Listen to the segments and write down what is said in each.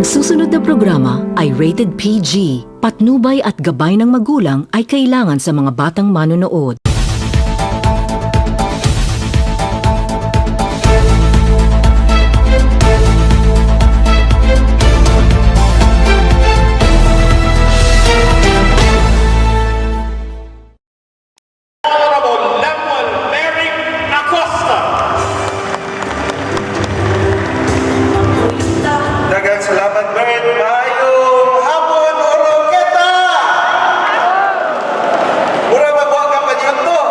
susunod na programa ay rated PG. Patnubay at gabay ng magulang ay kailangan sa mga batang manonood. Honorable Lemuel Merrick Acosta. Daghang salamat, Bert. Mayong hapon, Oroqueta! Mura mabuha ka pa dyan to.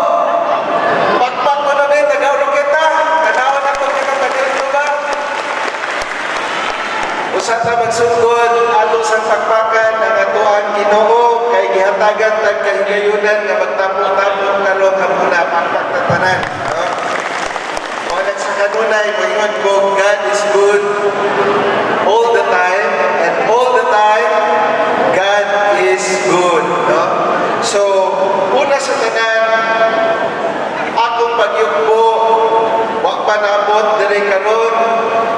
Pakpak mo na ba yung taga-Oroqueta? Kanawan ako kita pa dyan to ba? Usa ta magsugod ato sa pakpakan ng atuang Ginoo kay gihatagan tag kahigayunan nga magtapo-tapo karon ang muna pakpak na tanan. Wala sa kanunay moingon ko, God is good all the time, and all the time God is good. No? So, una sa tanan, akong pagyukbo, wa pa naabot diri karon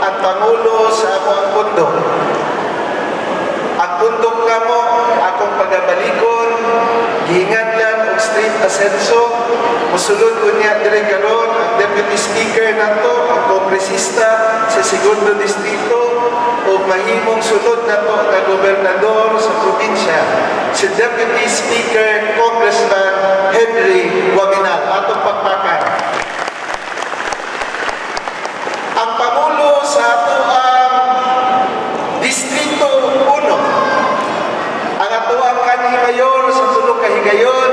ang Pangulo sa amo ang pundok. Ang pundok kamo, akong pagabalikon, gihinganlan og street asenso, musulod unya diri karon ang Deputy Speaker nato, ang kongresista sa segundo distrito, ug mahimong sunod nato nga gobernador sa probinsya, si Deputy Speaker Congressman Henry Guaminal, atong pakpakan. Ang Pangulo sa ato ang Distrito 1, ang ato ang kanhimayon sa tulong kahigayon,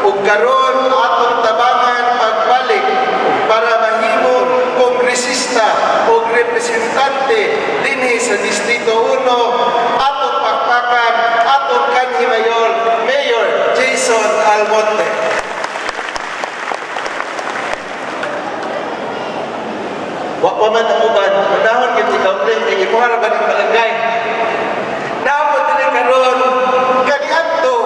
ug karon atong tabangan pagbalik para mahimong kongresista o representante dinhi sa Distrito 1, atong pakpakan, atong kanhimayon, Mayor Jason Almonte. Wa pa man ang uban, unahon gyud si Kaunti, kay ikuha ra ba ning barangay. Naabot din karon kaniadto.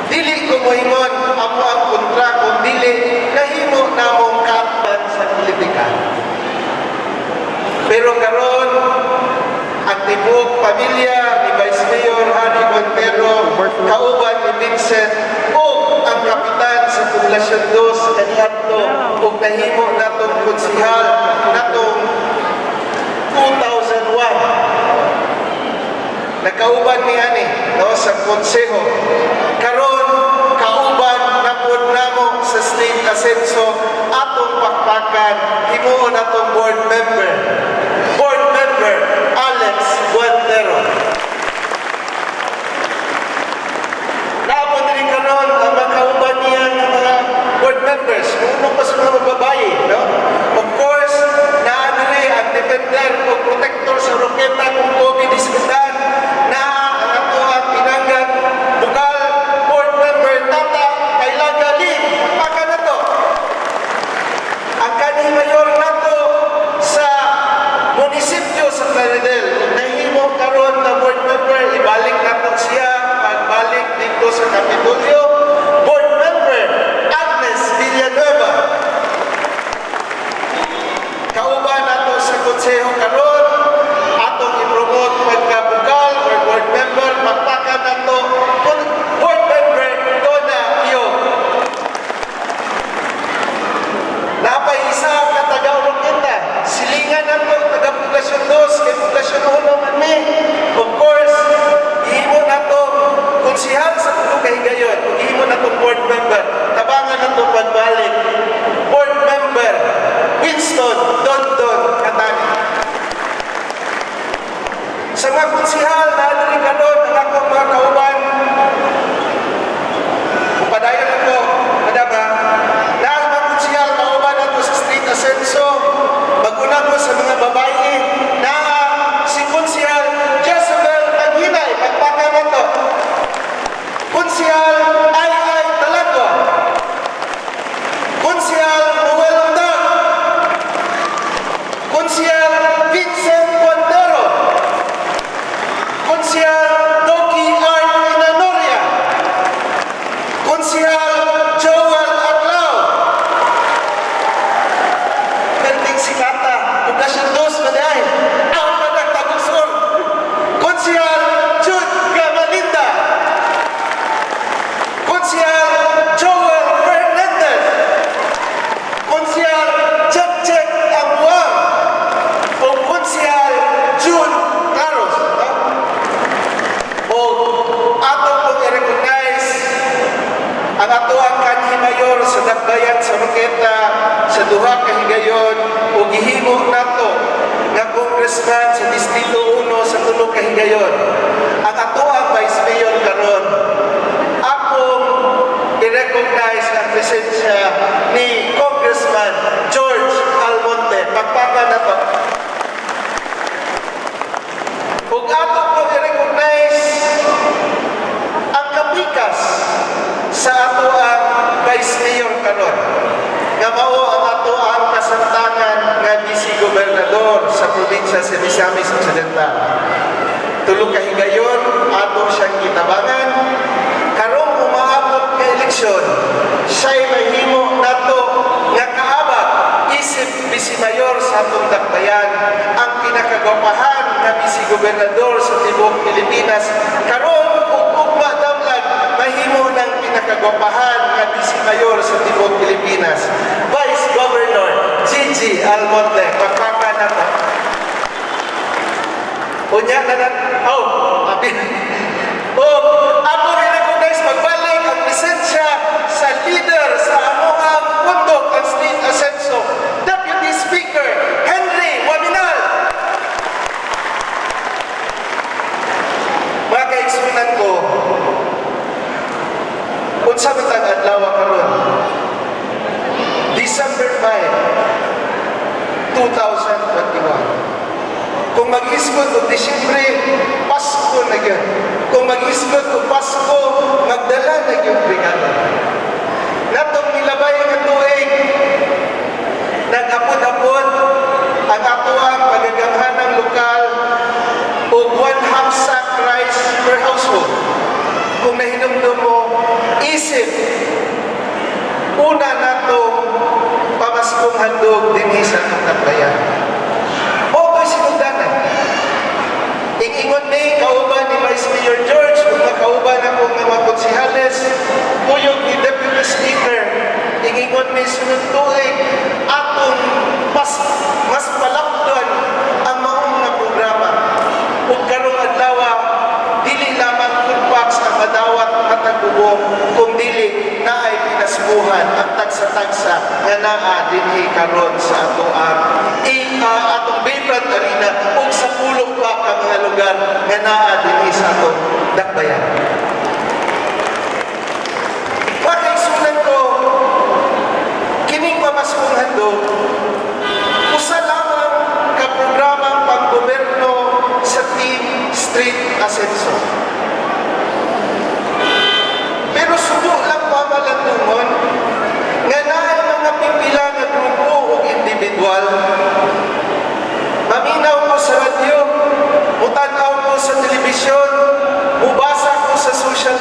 Dili ko moingon amo ang kontra kung dili nahimo namong kaatpan sa politika. Pero karon ang tibuok pamilya ni Vice Mayor Harry Montero, kauban ni Vincent, o ang kapitan sa Poblasyon 2 kaniadto, ug nahimo natong konsihal natong 2001. Nakauban ni ani no sa konseho. Karon kauban na pud namo sa state asenso atong pakpakan himuon atong board member Alex Guantero. Naabot din karon ang makauban niya ng mga board members, kung pa sa mga babae, no? Of course, naadiri ang defender o protector sa Oroqueta kung COVID-19 na ang ato ang pinanggang bukal board sa Dakbayan sa Roqueta sa duha ka higayon o gihimo nato nga congressman sa Distrito 1 sa tulo ka higayon. Ang ato ang Vice Mayor karon akong i-recognize ang presensya ni Congressman George Almonte. Pagpaka na to. Kung ato ko i-recognize ang kapikas sa ato ang Vice Mayor karon nga mao ang ato ang kasamtangan nga Vice Gobernador sa probinsya sa Misamis Occidental. Tulo ka higayon ato siyang gitabangan karong umaabot nga eleksyon siya'y mahimo nato nga kaabag isip Vice Mayor sa atong Dakbayan ang pinakagwapahan nga Vice Gobernador sa tibuok Pilipinas karon ug ugma damlag mahimo ng pinakagwapahan nga Vice Mayor sa tibuok Pilipinas, Vice Governor Gigi Almonte. Pagpaka na to. Unya na apil. Ako rin-recognize magbalik ang presensya sa leader sa amuang pundok ang State Ascenso, Deputy Speaker Henry Waminal. Mga kaigsunan ko, unsa man tag adlaw karon, December 5, 2021. Kung mag-isgot o Disyembre, Pasko na yun. Kung mag-isgot o Pasko, magdala na yung regalo. Natong nilabay ng tuig, nag-apod-apod ang ato ang pagaganghanang lokal o 1/2 sack rice per household. Kung nahinumdum mo, isip, una natong pamaskong handog din sa itong Dakbayan. Sinundanan. Ingon ni kauban ni Vice Mayor George, kung makauban ako ng mga konsihales, puyog ni Deputy Speaker, ingon ni sunod tuig, atong mas palakdan ang maong nga programa. Kung karong adlaw, dili lamang kurpax ang madawat matagubong, kung dili na ay pinasbuhan ang tagsa-tagsa nga naa dinhi karon sa ato atong vibrant arena ug sa pulong pa ka mga lugar nga naa dinhi sa atong Dakbayan. Pagkaisunan ko, kining pamaskong handog, usa lamang ka programang panggoberno sa Team Street Ascenso. Pero subo lang pamalandungon nga naay mga pipila nga grupo o individual. Maminaw ko sa radyo, mutanaw ko sa telebisyon, mubasa ko sa social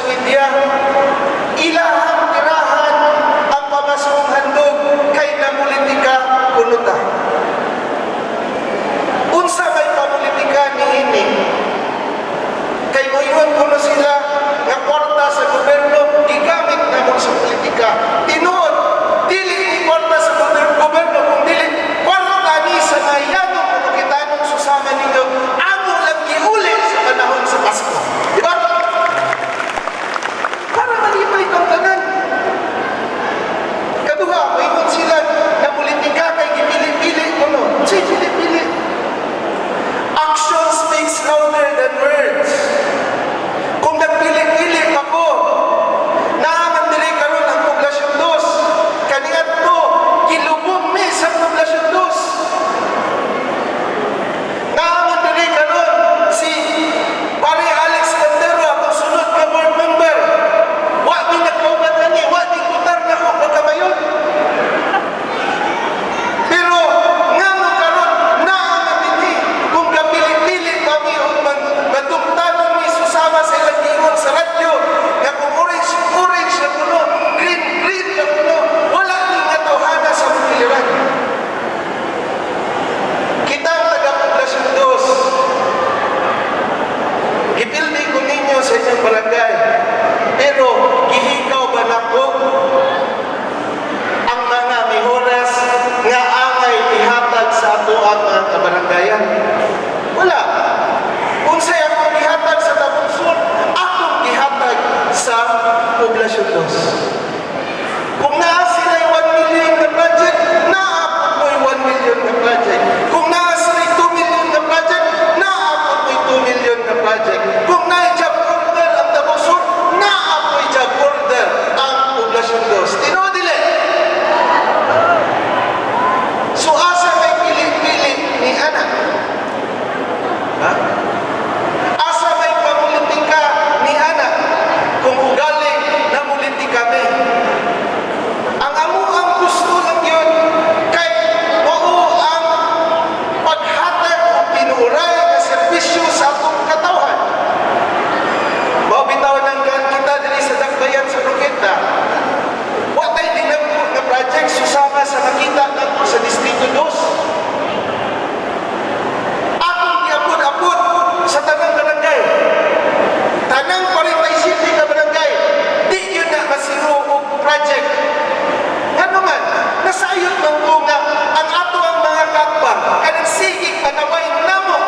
sigig panaway namo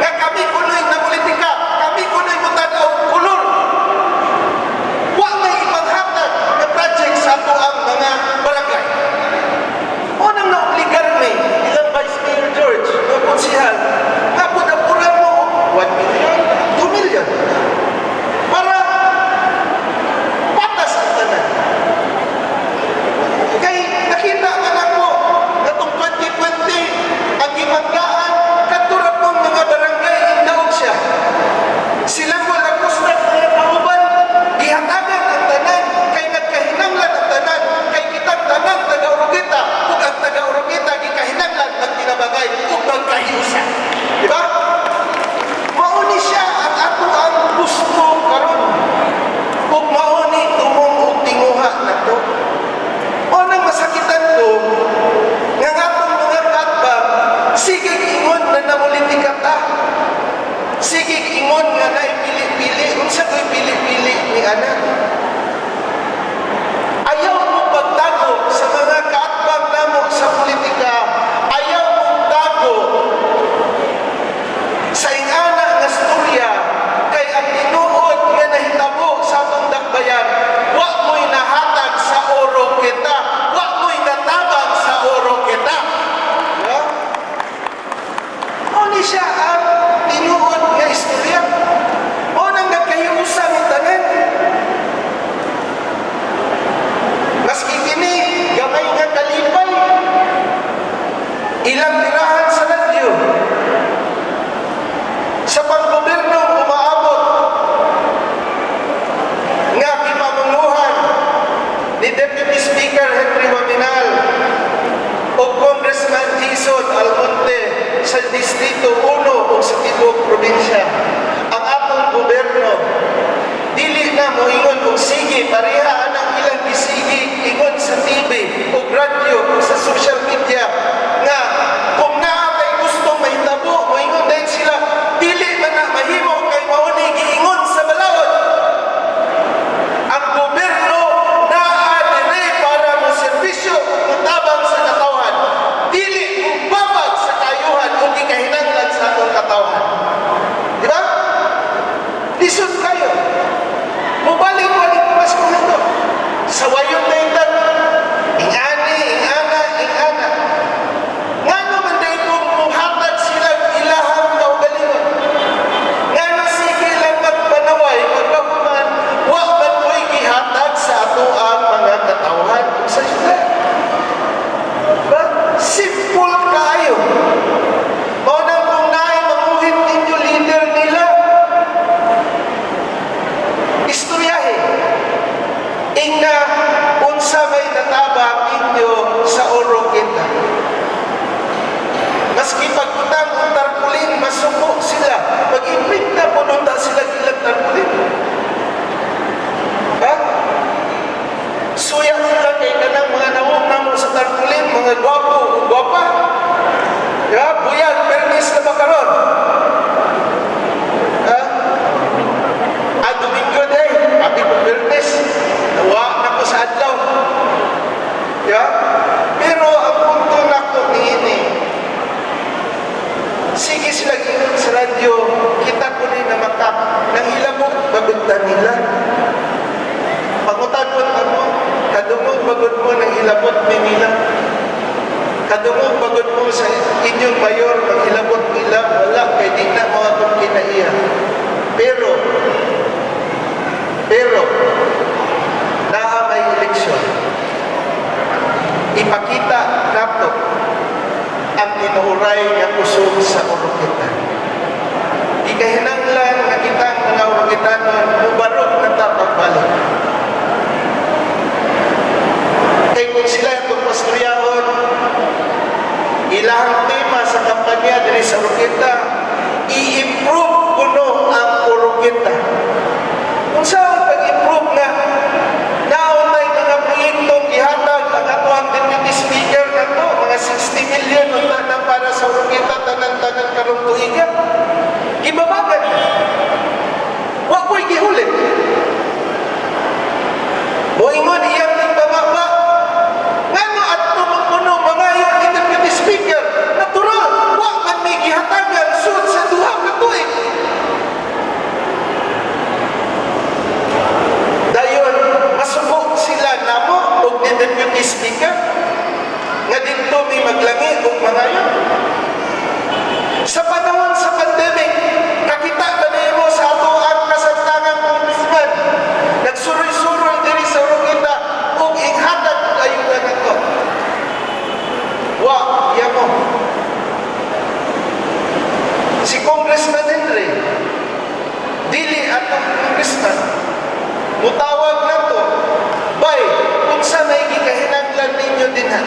nga kami kunoy na politika, kami kunoy mutanaw kulor. Wa may ipanghatag nga project sa ato ang mga barangay. O nang naobligar ni ilang Vice Mayor George o konsihal, hapon-apuran mo 1 million, 2 million para patas ang tanan. Kay nakita ka na ko natong 2020 ang gimanggaan kadtura pong mga barangay indaog siya. Silang wala kustat mga kauban, gihatagan ang tanan, kay nagkahinanglan ang tanan, kay kitang tanan taga-Oroqueta, ug ang taga-Oroqueta gikahinanglan ng tinabangay ug magkahiusa. Di ba? Mauni siya ang ato ang gusto karon. Ug mauni tumong og tinguha nato. O nang masakitan ko, nga atong mga katbang, sige ingon na namulitika ta. Sige ingon nga na pili-pili. Unsa ko'y pili-pili ni anak? Ayaw mo pagtago sa mga katbang namo sa politika. Ayaw mo tago sa ingana nga storya kay ang tinuod nga nahitabo sa atong dakbayan. Wa mo'y nahatag sa Oroqueta. Wa mo'y natabang sa Oroqueta. Diba? O ni siya ang tinuod nga istorya. O nang nagkahiusa ng tanan. Maski kini, gamay nga kalipay. Ilang tirahan sa radyo. Sa panggoberno umaabot nga gipamuluhan ni Deputy Speaker Henry Waminal o Congressman Jason Almonte sa Distrito 1 o sa Tibok Probinsya. Ang atong goberno dili na moingon og sige pareha ang ilang bisigi ingon sa TV o radyo o sa social media nga kung naatay gustong mahitabo moingon din sila dili man na mahimo kay mauni giingon sa balawod. Ang goberno naa dire para mo serbisyo mutabang sa katawhan. Dili mubabag sa kayuhan o gikahinanglan sa atong katawhan. Di ba? Lisod kayo. Mubalik-balik mas ko nito. Sa wayon na itan, ingani, ingana. Nga naman dahil kung muhatag silang ilahang kaugalingon. Nga na sige lang magpanaway, magpapuman, wa man ko'y gihatag sa ato ang mga katawhan sa sila. Diba? Simple kayo. Maunang kung naay manguhit ninyo leader nila, istoryahe. Ingna, unsa may natabang inyo sa Oroqueta. Maski pagkutang ang tarpulin, masuko sila. Pag-imprinta, pununta sila ilang tarpulin. Ha? Suya sila kay kanang mga nawong namo sa tarpulin, mga gwapo o gwapa. Ya, buyan, permis na makaron. Ha? At Domingo day, happy po permis. Nawa na ko sa adlaw. Ya? Pero ang punto na ko niini, sige sila ingon sa radyo, kita ko rin na makap, nang hilabok, bagod nila. Pangutagon ako, kadungog bagod mo nang hilabot nila. Kadungog bagod mo sa inyong mayor, nang hilabot nila, wala, kay di na mga kong kinaiya. Pero, naa may eleksyon. Ipakita nato ang tinuray nga kusog sa Oroqueta. Di kahinanglan nga kita ang mga Oroquetanon mubarog na tapagbalik. Kaya kung sila itong pastoryahon, ilahang tema sa kampanya diri sa Oroqueta, i-improve kuno ang Oroqueta. Kung saan pag-improve nga, naunay mga proyektong ihatag ang atuang Deputy Speaker na to, mga 60 million na para sa Oroqueta, tanan-tanan karong tuiga. Ibabagan. Huwag ko'y gihuli. distrito may maglangi o mangayo. Sa panahon sa pandemic, kakita ba mo sa ato ang kasamtangang congressman, nagsuroy-suroy diri sa Rungita o inghatag ang ayudan nato. Wa, yamo. Si Congressman Henry, dili atong congressman, mutawag na to, bay, unsa may gikahinanglan ninyo din ha?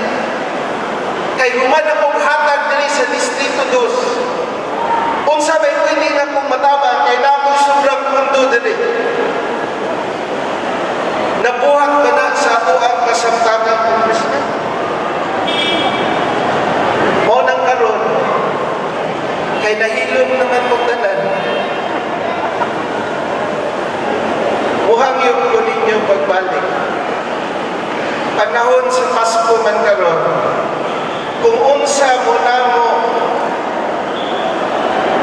Kay human akong hatag diri sa Distrito 2. Unsa may pwede na kong matama, kay na akong sobrang mundo diri. Nabuhat ba na sa ako ang kasamtangang congressman? Mo nang karon, kay nahilom naman mong tanan. Muhang yung ko ninyo pagbalik. Panahon sa Pasko man karon, kung unsa mo na mo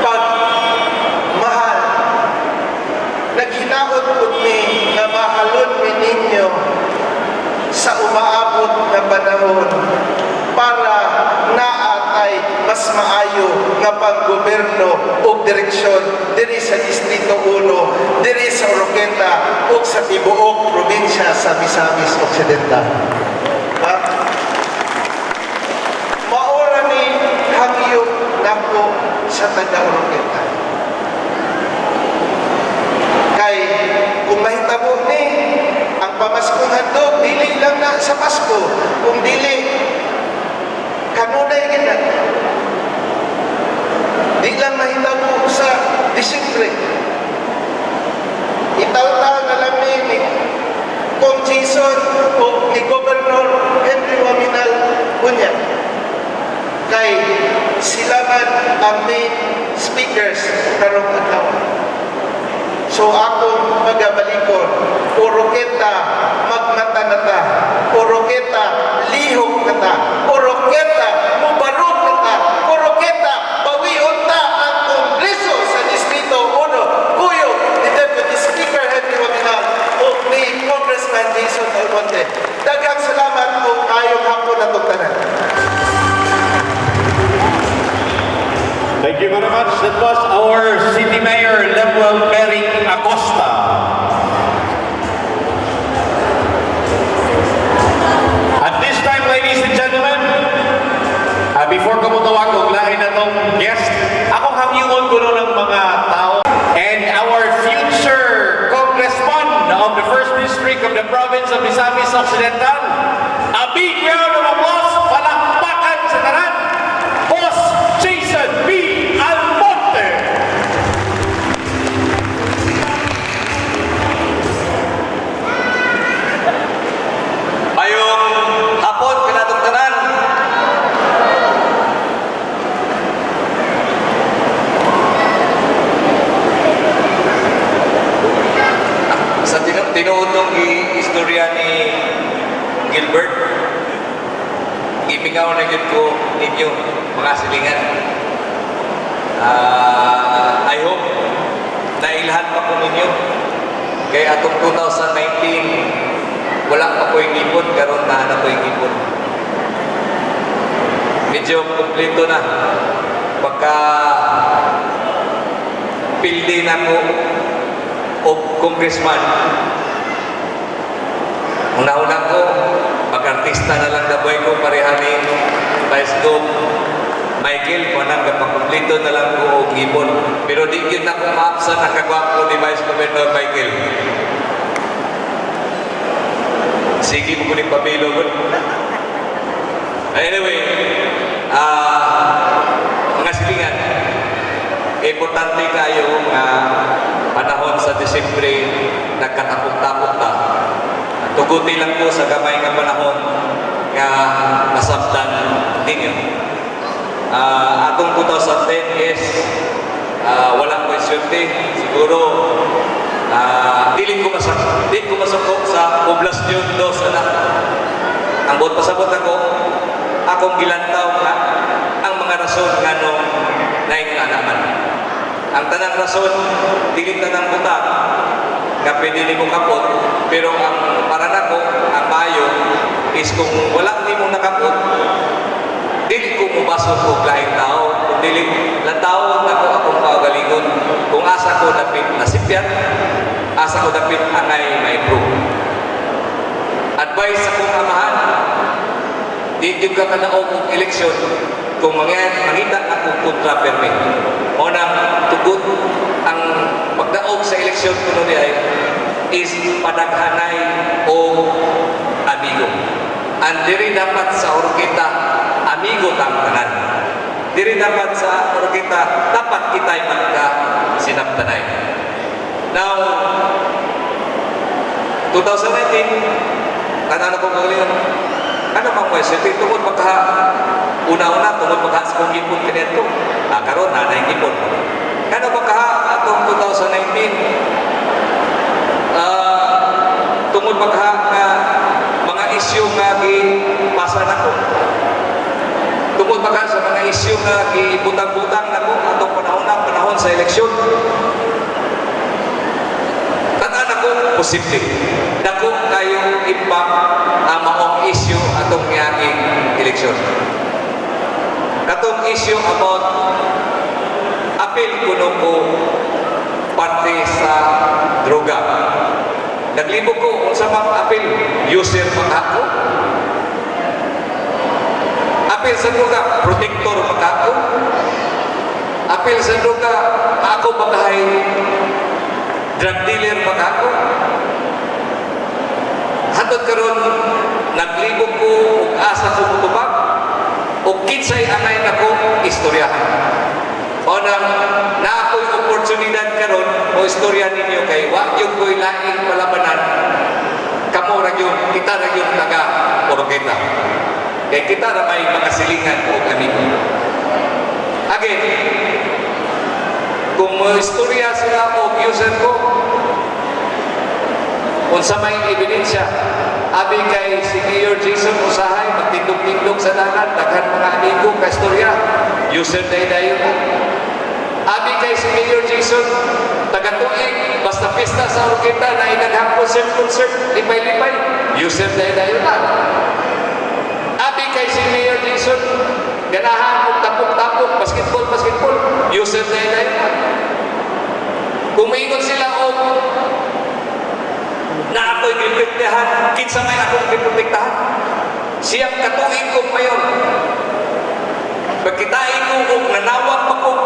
pagmahal, naghinaot po ni na mahalon mi ninyo sa umaabot na panahon para naatay mas maayo nga panggoberno o direksyon diri sa Distrito 1, diri sa Oroqueta o sa tibuok probinsya sa Misamis Occidental. Ha? Maora ni hangyo nako sa taga Oroqueta. Kay kung mahitabo ni ang pamaskong handog, dili lang na sa Pasko, kung dili kanunay gina. Di lang mahitabo sa Disyembre. Itaw-taw na lang ni Kong Jason o ni Governor Henry Waminal Unya. Kay sila man ang main speakers karong adlaw. So akong magabalikon, Oroqueta, magnatanata, Oroqueta, lihok nata, Oroqueta, mubarog nata, Oroqueta, bawion ta ang Kongreso sa Distrito 1, kuyo ni Deputy Speaker Henry Waminal o ni Congressman Jason Almonte. Daghang salamat po kayong hapon na tanan. Thank you very much. That was our City Mayor, Lemuel Mering Acosta. At this time, ladies and gentlemen, before ko mutawag kung lahi na tong guest, akong hamyungon ko ng mga tao and our future congressman of the 1st District of the province of Misamis Occidental. A big round of applause, palakpakan sa tanan, Boss Jason B. Almonte. Mayong hapon kanatong tanan. Sa tinuod ng istorya ni Gilbert, imingaw na yun ko ninyo mga silingan. I hope nailhan pa ko ninyo. Kaya atong 2019 wala pa ko yung ipon, karon na ko yung ipon. Medyo kumplito na. Pagka pildi na ko o congressman, una-una ko, mag-artista na lang na buhay ko, parehanin, Vice Gov, Michael, panang kapag-kumplito na lang ko o ipon. Pero di yun na kung maapsa na kagwapo ni Vice Governor Michael. Sige mo ko ni Pamilo. Anyway, mga silingan, importante kayo nga panahon sa Disyembre nagkatapok-tapok ta. Tuguti lang po sa gamay nga panahon nga nasabtan ninyo. Atong 2010 is walang kwestiyon siguro dili ko masukok sa poblasyon dos anak. Ang buot pasabot ako, akong gilantaw nga ang mga rason nga nung nainganaman. Ang tanang rason, dili tanang buta nga pwede ni mo kapot, pero ang para nako, ang mayo is kung wala ni mo nakapot, ko basod ko lahing tao, kung dili lang tao na ko akong kaugalingon, kung asa ko dapit nasipyat, asa ko dapit angay ma-improve. Advice sa kong amahan, di yung ka kanaog ng eleksyon, kung mangita akong kontraperme. O nang tugot ang pagdaog sa eleksyon kuno di ay is padaghanay o amigo. Ang diri dapat sa orkita, amigo tamtanan. Diri dapat sa orkita, dapat kita'y magka sinaptanay. Now, 2019, ano ko magaling, ano bang question? Tungkol magka, una-una, tungkol magka sa kong ipon kinito. Karoon, nanay ipon. Ano magka, atong 2019, tungkol magka mga isyu nga gipasa na ko. Tungkol magka sa mga isyu nga gibutang-butang na ko atong panahon sa eleksyon. Tanan ako, posible. Dako kayong impact ang maong issue atong ngayong eleksyon. Katong issue about apil kuno ko parte sa droga. Naglibog ko sa mga apil, user makako. Apil sa droga, protector makako. Apil sa droga, ako bakahay drug dealer makako. Hatod karon naglibog ko ug asa ko mutubag ug kinsay angay nako istoryahan. O nang na ako'y oportunidad karon o istorya ninyo kay wa yung ko'y laing palabanan kamo ra yung kita ra yung taga Oroqueta. Kay kita ra may makasilingan o amigo. Again, kung mo istorya sila o user ko, kung sa may ebidensya, abi kay si Mayor Jason Usahay, magtindog-tindog sa dagat, daghan mga amigo ka istorya, user day-dayo mo. Abi kay si Mayor Jason, taga-tuig, basta pista sa Oroqueta na inaghang concert, lipay-lipay, user day-dayo na. Abi kay si Mayor Jason, ganahan mo tapok-tapok, basketball, user day-dayo na. Kung maingon sila o na ako'y giprotektahan, kinsa may akong giprotektahan. Siyang katuig kong mayon. Pagkitain ko kung nanawag pa kong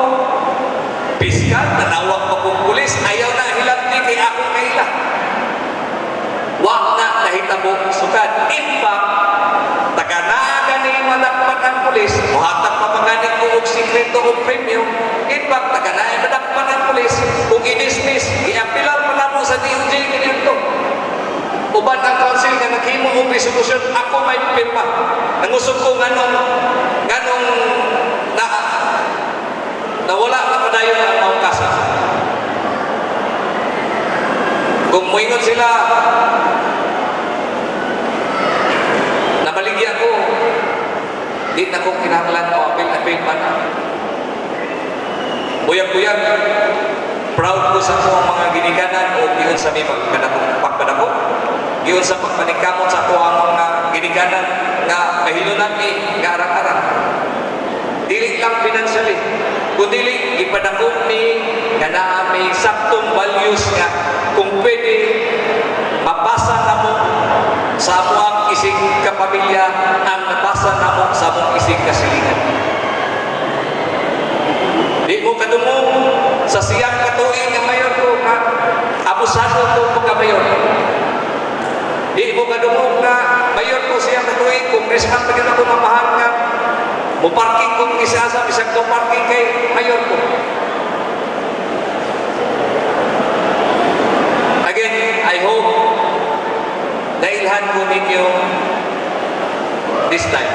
piskal, nanawag pa kong pulis, ayaw na hilabti kay akong kaila. Wag na nahitabo sukad. In fact, taga-naaga ni madakpan ang pulis, muhatag pa maganing ko og sikreto o premium. In fact, taga-naaga madakpan ang pulis, kung i-dismiss, i-appealar pa na mo sa DOJ ganito. Uban ang council nga naghimo og resolution, ako may pirma. Nangusog ko nganong nawala na padayon ang maong kasa. Kung moingon sila, nabaligyan ko, di na kong kinahanglan o apil pa na. Buyag-buyag, proud ko sa akong mga ginikanan o giyon sa may pagpadako. Giyon sa pagpaningkamot sa akong mga ginikanan nga kahilunan ni nga arang-arang. Dili lang financially, kundi ipadakop ni nga naa may saktong values nga kung pwede mapasa na mo sa amuang isig kapamilya ang napasa na mo sa amuang isig kasilingan. Di mo kadumong sa siyang katuig ng mayor ko nga abusado ko pagka-mayor. Di mo kadumong nga mayor ko siyang katuig kung resman pagin ako mamahal nga mo parking kong isa-asa bisag ko parking kay mayor ko. Again, I hope nailhan ko ninyo this time.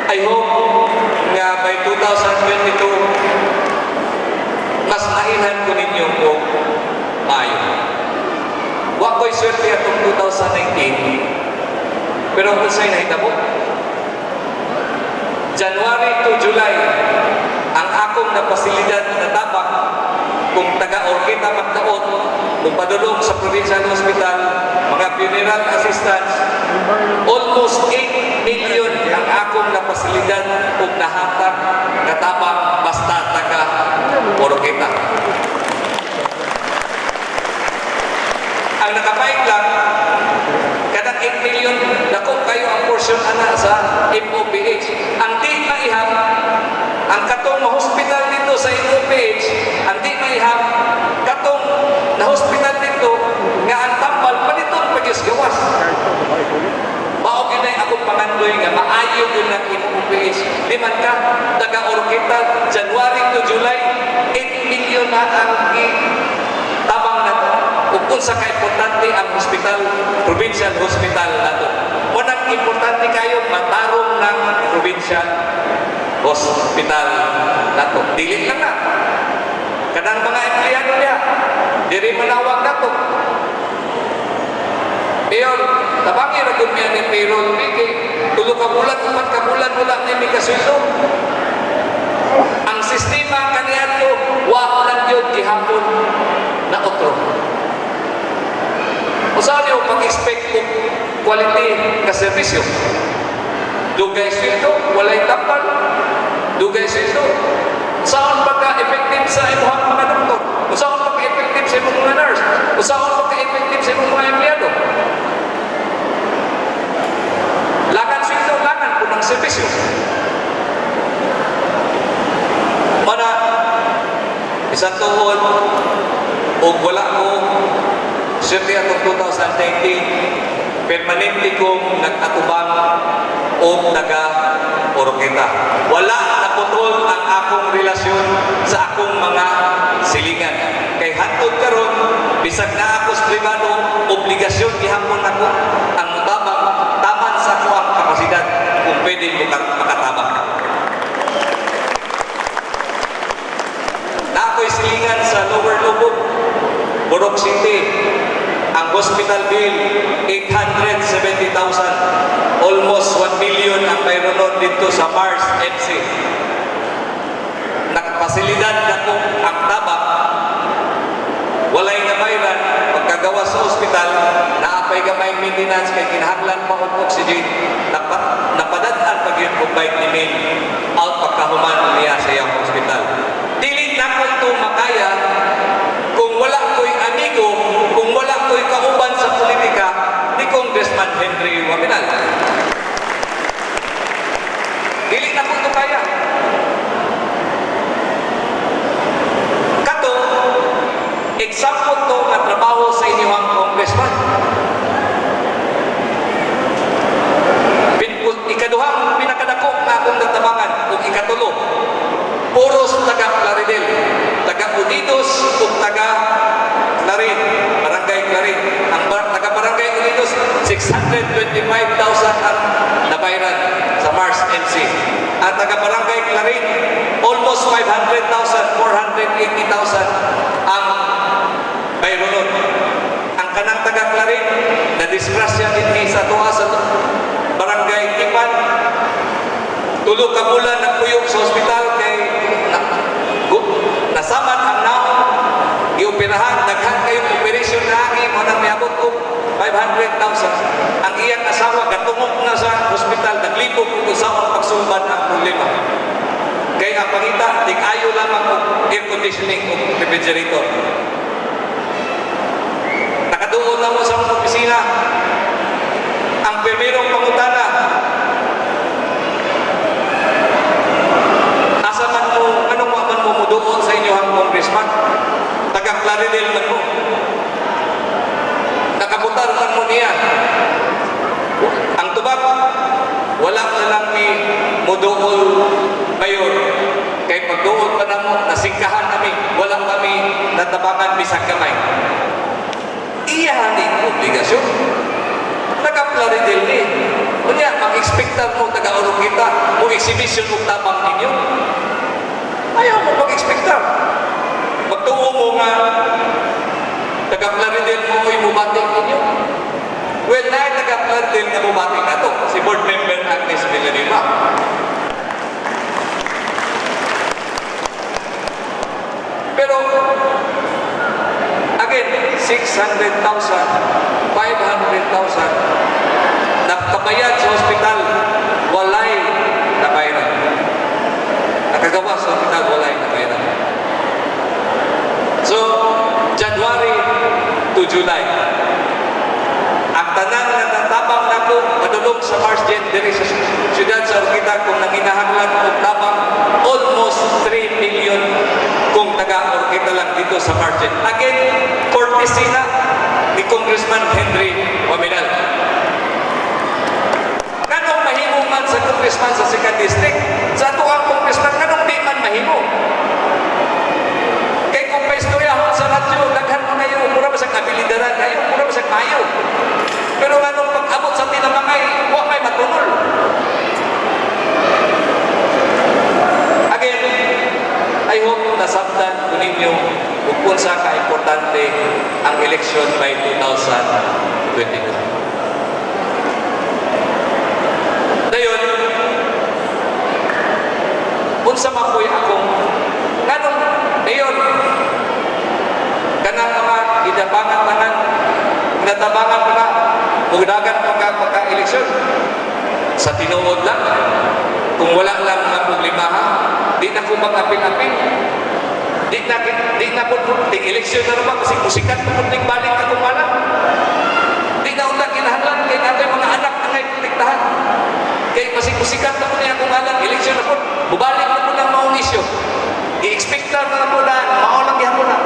I hope nga by 2022 mas nailhan ko ninyo ko maayo. Wa ko'y swerte atong 2019 pero kung sa'y nahitabo January to July, ang akong napasilidad na tabak kung taga-Oroqueta magtaon, kung padulong sa provincial hospital, mga funeral assistants, almost 8 million ang akong napasilidad o nahatag katabang basta taga Oroqueta. Ang nakapaig lang, kadang 8 million, dako kayo ang portion ana sa MOPH. Ang di maihap, ang katong ma-hospital dito sa MOPH, ang di maihap, katong na-hospital dito, nga ang tambal, panitong pagyos gawas. Mao ginay akong pangandoy nga maayo yun ng MOPH. Di man ka, taga Oroqueta, January to July, 8 million na ang tabang na to. Kung sa ka-importante ang hospital, provincial hospital na to. Unang importante kayo, matarong ng provincial hospital na to. Dili lang na. Kanang mga empleyado niya, diri manawag na to. Iyon, tabangi na kung niya ni payroll, tulo ka bulan, 4 ka bulan, wala niya may kasuldo. Ang sistema kaniya to, wala lang yun gihapon na otro. O saan yung pag-expect kung quality ka servisyo? Dugay sweldo, walay tapal. Dugay sweldo. Saan pagka-effective sa imuhang mga doktor? O saan pagka-effective sa imong mga nurse? O saan pagka-effective sa imong mga empleyado? Lagan sweldo, lagan po ng servisyo. Mana, isang tuhod, o wala ko, siyempre atong 2019, permanente kong nag-atubang o taga Oroqueta. Wala naputol ang akong relasyon sa akong mga silingan. Kay hantod karon, bisag na ako sa privado, obligasyon gihapon ako ang mutabang taman sa akong kapasidad kung pwede mo makatabang. Na ako'y silingan sa Lower Lubog, Borok City. Ang hospital bill, 870,000. Almost 1 million ang mayroon dito sa Mars MC. Nakapasilidad na kung ang tabak, walay namayran, pagkagawa sa hospital, naapay gamay maintenance, kay kinahanglan pa ang oxygen, napadadaan pag yun kung vitamin, out pagkahuman niya sa iyang hospital. Dili na ko ito makaya kung wala ko'y amigo, kung wala ko'y kauban sa politika ni Congressman Henry Waminal. Dili na ko ito kaya. Kato, example to na trabaho sa inyong congressman. Ikaduhang pinakadako na akong natabangan, o ikatulo, puros taga Claridel, taga Unidos o taga Clarin, Barangay Clarin. Ang taga-Barangay Unidos, 625,000 ang nabayran sa Mars MC. Ang taga-Barangay Clarin, almost 500,000, 480,000 ang bayronon. Ang kanang taga-Clarin, na-disgrasya din sa tuwa sa Barangay Tipan, tulog ka bulan ng puyok sa ospital kay nasaman ang naon, ioperahan, daghan kayong operasyon na agi mo nang miabot ko 500,000. Ang iyang asawa gatungok na sa ospital, naglibog kung saan pagsulban ang problema. Kaya ang pangita, ayo lamang og air conditioning o refrigerator. Nakaduol na mo sa mga opisina, ang primerong pangutana, asa man mo, anong man mo muduon sa inyo ang congressman? Taga-Claridel man mo. Nakabutar man mo niya. Ang tubag, wala na lang ni muduol mayor. Kay pagduol pa na mo, nasingkahan kami, wala kami natabangan bisag kamay. Iyahan din obligasyon. Taga-Claridel ni. Kunya, mag-expectan mo taga-Oroqueta, mo exhibition mo tabang ninyo. Ayaw mo mag-expectan. Magtuo mo nga, taga-Claridel mo ay mubating ninyo. Well, na taga-Claridel na mubating na to, si board member Agnes Villarima. Pero, again, 600,000, 500,000, nakabayad sa hospital, walay balik ang election by 2022. Dayon, unsa man po'y akong nganong dayon kanang mga gidabangan tanan natabangan pa na mugdagan pagka-eleksyon sa tinuod lang kung wala lang mga problema ha di na ko mag-apil-apil di na po ting eleksyon na naman kasi musikat na po ting balik ako malam di na unang kinahanglan kay natin mga anak na ngay protektahan kay musikat na po niya kung alam eleksyon na po bubalik na po ng maong isyo i-expectar na po na maunang gihapon na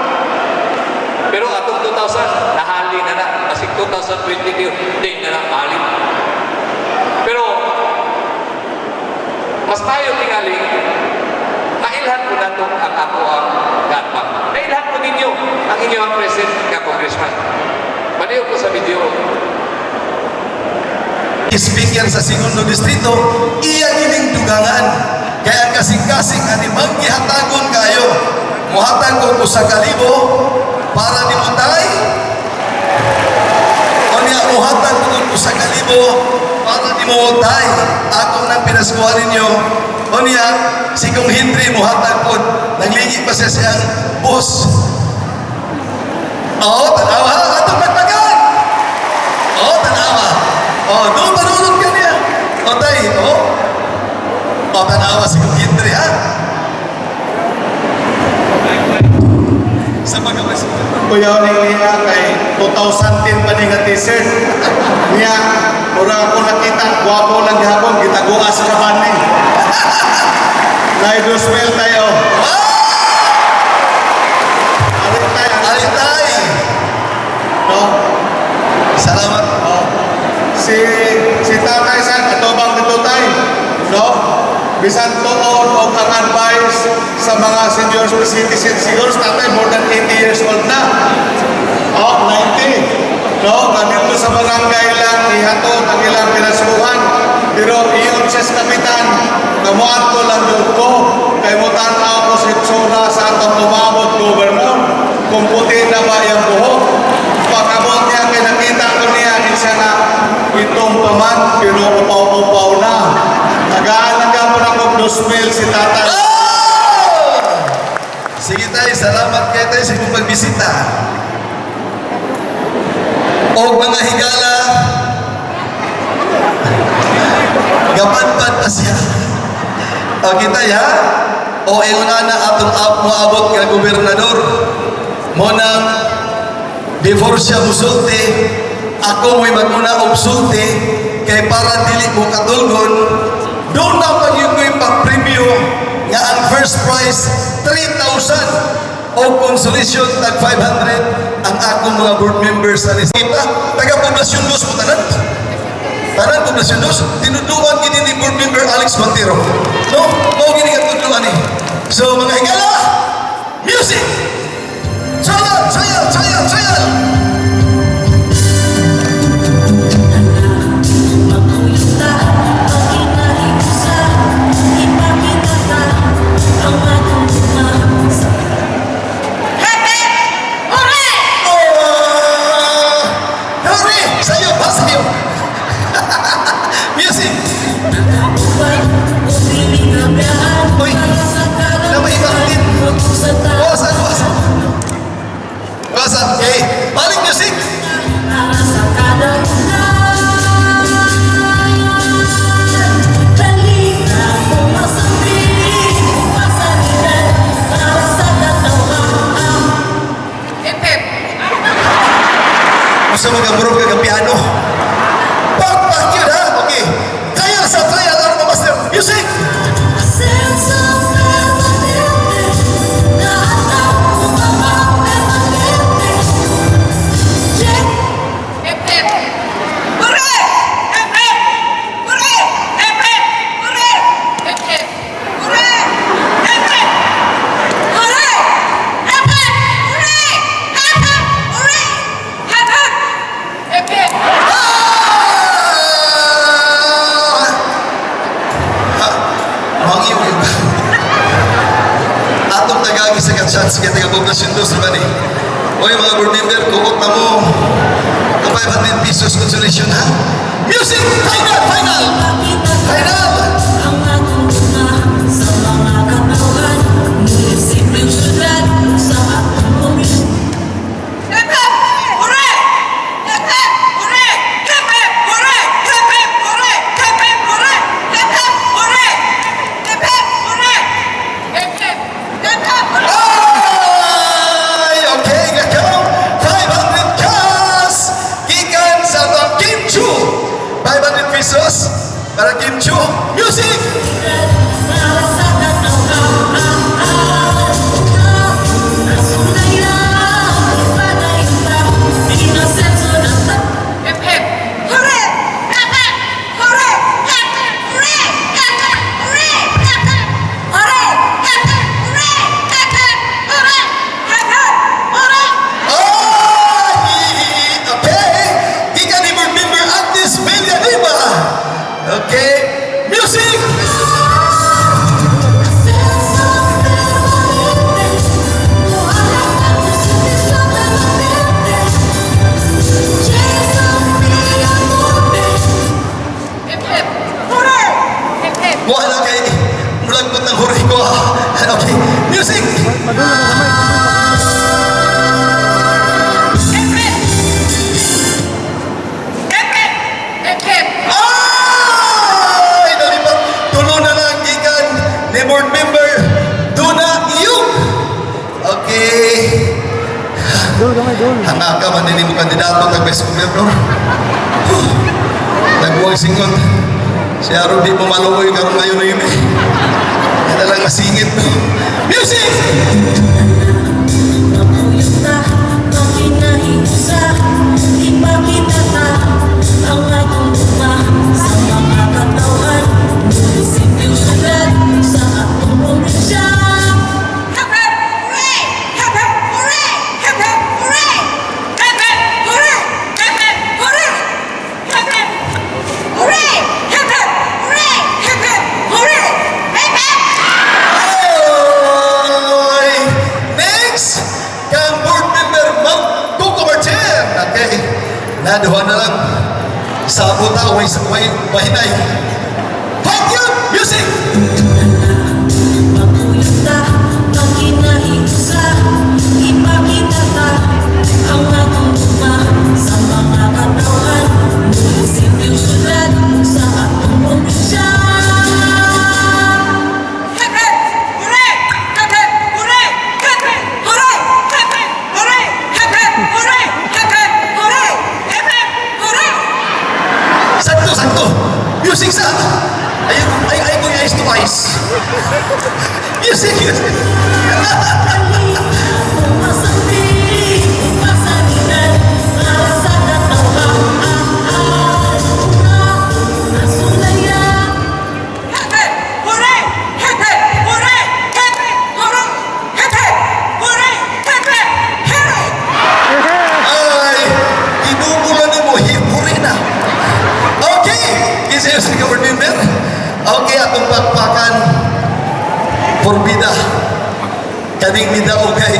pero atong 2000 nahali na na kasi 2022 di na na mahali pero mas tayo tingali mailhan ko na itong ang ako ang gatpang mailhan ko ninyo ang inyong president nga congressman panayo ko sa video Speaker sa segundo distrito, iya gining dugangan. Kaya kasing-kasing ani manggihatagon kayo. Muhatag ko sa kalibo para nimutay. O niya muhatag ko sa kalibo para nimutay. Ako nang pinaskuhan ninyo. O niya, si Kong Henry muhatag po. Naglingit pa siya siyang boss. Oo, tanawa ha. Atong magpagan. Oo, tanawa. Oh, doon manunod ka niya. O tay, o tanawa si Kong Henry, ha? Sa pagkawas. Kuya ni niya kay 2010 pa ni nga t-shirt. Niya, mura ako nakita, guwapo lang gihapon, gitaguas ka man ni. Live smell tayo. Alitay! No? Salamat. Si tatay sa katubang dito tayo. No? Bisan tuon o ang advice sa mga senior citizens. Siguro si tatay more than 80 years old na. 90. No? Ganito sa barangay lang, ihatod ang ilang pinasuhan. Pero iyon siya sa kapitan, namuat ko lang doon ko. Kay mo tanaw ko si Tsura sa atong umabot gobernador. Kung puti na ba yung buhok. Pagkabot niya, kay nakita ko niya, siya na itong paman, pero upaw-upaw na. Nag-aalaga mo na kong dosmil si tatay. Sige tayo, salamat kayo tayo sa inyong pagbisita. O mga higala, gapadpad pa siya. O kita ya, o una na atong moabot nga gobernador. Mo nang before siya musulti, ako mo'y magmuna og sulti kay para dili mo katulgon doon na pag yung ko'y pag-preview nga ang first prize 3,000 o consolation tag 500 ang akong mga board members sa kita taga Poblasyon 2 mo tanan Poblasyon 2 tinuduan gini ni board member Alex Montero no? Mao gini ka tuduan ni so mga higala music sayang sayang sayang sayang music! Uy! Na may ibang din! Wasan, wasan! Wasan! Okay, balik music! Gusto mag-amurog ka ng piano? Pag yun ha? Okay. Trial sa trial, ano na master? Music! Atong tagagi sa chance kaya taga Poblasyon 2 sa bani. Oy, mga board member, kuot na mo. Ang 500 pesos consolation, ha? Music! Final! Final! Final! Ang atong una sa mga katawan, ngunit simpleng syudad sa atong pumili. Hip hip! Hooray! Hip hip! Hooray! Hip hip! Hooray! Hip hip! Hooray! Hip hip! Hooray! Hip hip! Hooray! Hip hip! Hooray! Hip hip! Hip hip! Ay! Okay, gagaw! 500 cash! Gikan sa mga Kim Chu! 500 pesos para Kim Chu. Music! Para sa katawhan, nasulayan, ipadayta, inasenso ng hip hip! Hooray! Hip hip! Hooray! Hip hip! Hooray! Hip hip! Hooray! Hip hip! Hooray! Hip hip! Hooray! Hip hip! Hooray! Hip hip! Hooray! Ay! Okay! Gikan ni board member Agnes Villanueva. Okay? Music! Wala kay mulagpot ng huri ko. Okay, music! Ay! Nalipat! Tulo na lang gikan ni board member Duna Iyong. Okay. Hanaka man din mo kandidato ng best gobernador. Nagbuwag singon. Siya rin di mo maluoy karon ngayon na yun eh. Yan na lang masingit. Music! Ay! Next! Kang board member Ma'am Coco Martin. Okay. Naduha na lang. Sabot ako may mahinay. Thank you! Music! Sakto, sakto! Music sa... Ay, ko yung to ice. Music! Ay! Inubulan ni mo, hipuri na. Okay! Kasi yung board member. Okay, atong pakpakan. Forbida. Kaning mida o kay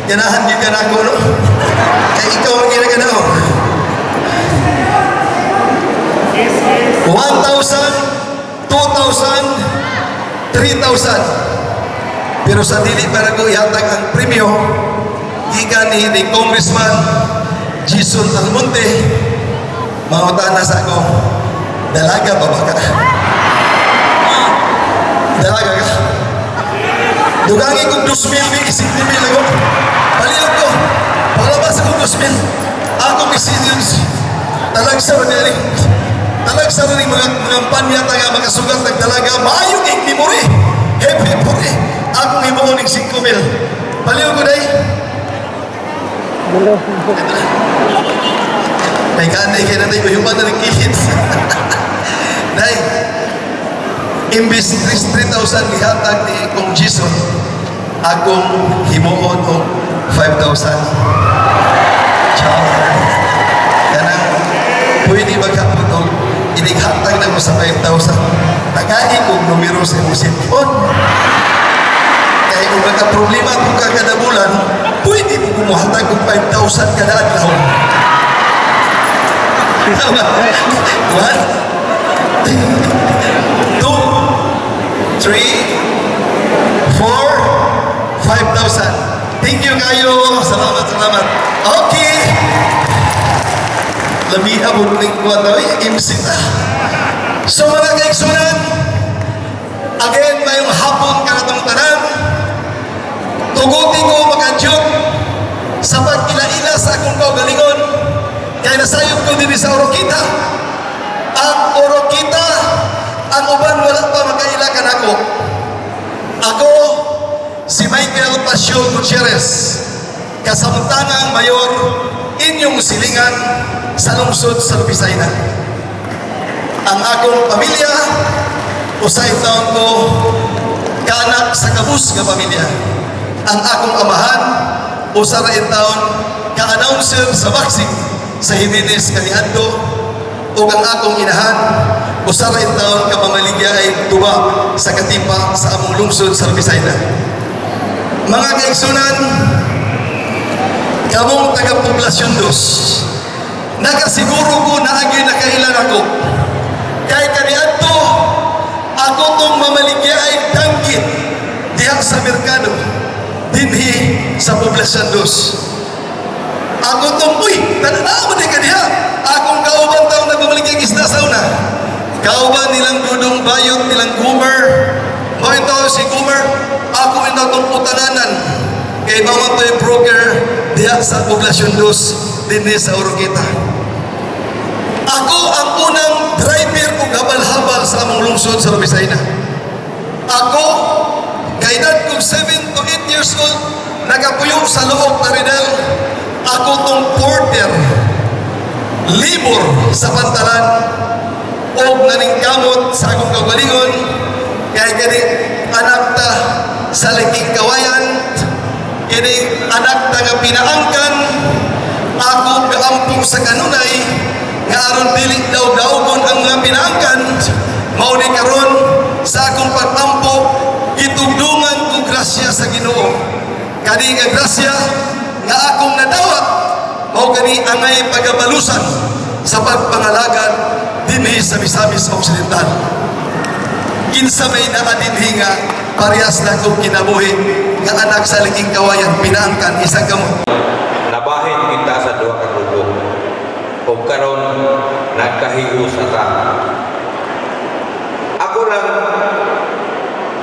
ganahan yung ganako, no? Kay ikaw ang ginaganaw. 1,000, 2,000, 3,000. Pero sa dili para ko ihatag ang premyo, gikan ni Congressman Jason Almonte, mangutana sa ako, dalaga ba ka? Dalaga ka? Dugangi kong 2,000, 5,000 ako. Palihog ko. Palabas akong 2,000. Akong isinius. Talagsa rin nila. Talagsa rin mga panyata nga makasugat ng dalaga. Maayong ikmimori. Hepe-pori. Akong imuuning 5,000. Palihog ko dahi. May kanay kaya nanay ko yung pa na ng kilit. Nay, imbis 3,000 ihatag ni Kong Jason, akong himuon o 5,000. Ciao. Kanang pwede magkapon o inighatag na mo sa 5,000. Tagain kong numero sa imong cellphone. Kaya kung magka-problema kung kada bulan, pwede mo kumuhatag kung 5,000 kada adlaw. Tama? 1, 2, 3, 4, 5,000. Thank you kayo. Salamat, salamat. Okay. Labi abot ng kuwataw, imsit na. So mga kaigsunan, again, mayong hapon karatong tanan, tuguti ko mag-adyot sa pag-ila-ila sa akong kaugalingon, kaya nasayop ko din sa Orokita. Ang Orokita, ang uban wala pa magkailakan ako. Ako, si Michael Pasio Gutierrez, kasamtangang mayor, inyong silingan sa lungsod sa Lupisayna. Ang akong pamilya, usay taon ko, kaanak sa kabus nga pamilya. Ang akong amahan, usa ra taon, ka-announcer sa boxing sa Jimenez Kaniadto, o ang akong inahan, usa ra taon ka mamaligya ay tuwa sa Katipa sa among lungsod sa Lupisayna. Mga kaigsunan, kamong taga-Poblasyon 2, nakasiguro ko na agi nakailan ako. Kay kaniadto, ako tong mamaligya ay danggit diha sa merkado, dinhi sa Poblasyon 2. Ako tong, tanaw di ka diha. Akong kauban taong nagmamaligya isda sa una. Kauban nilang Dudong Bayot, nilang Gumer. O ito si Gumer, ako ito tong utananan. Kay bawang to'y broker diha sa Poblasyon 2, dinhi sa Oroqueta. Ako ang unang driver kong habal-habal sa among lungsod sa Lupisayna. Ako, kaedad kong 7 to 8 years old, nagapuyok sa loob na Ridel. Ako tong porter, libor sa pantalan, o naningkamot sa akong kaugalingon, kaya gani anak ta sa Liking Kawayan, kini anak ta nga pinaangkan, ako gaampong sa kanunay, nga aron dili daw daugon ang mga pinaangkan, mao ni karon sa akong pag-ampo, itugdungan ko grasya sa Ginoo. Kani nga grasya nga akong nadawat, mao gani angay pagabalusan sa pagpangalagad dinhi sa Misamis Occidental. Kinsa may nakadinhi nga parehas na kong kinabuhi nga anak sa Liking Kawayan, pinaangkan isang gamot. Nabahin kita sa duha ka grupo. Kung karon nagkahius na ka. Ako lang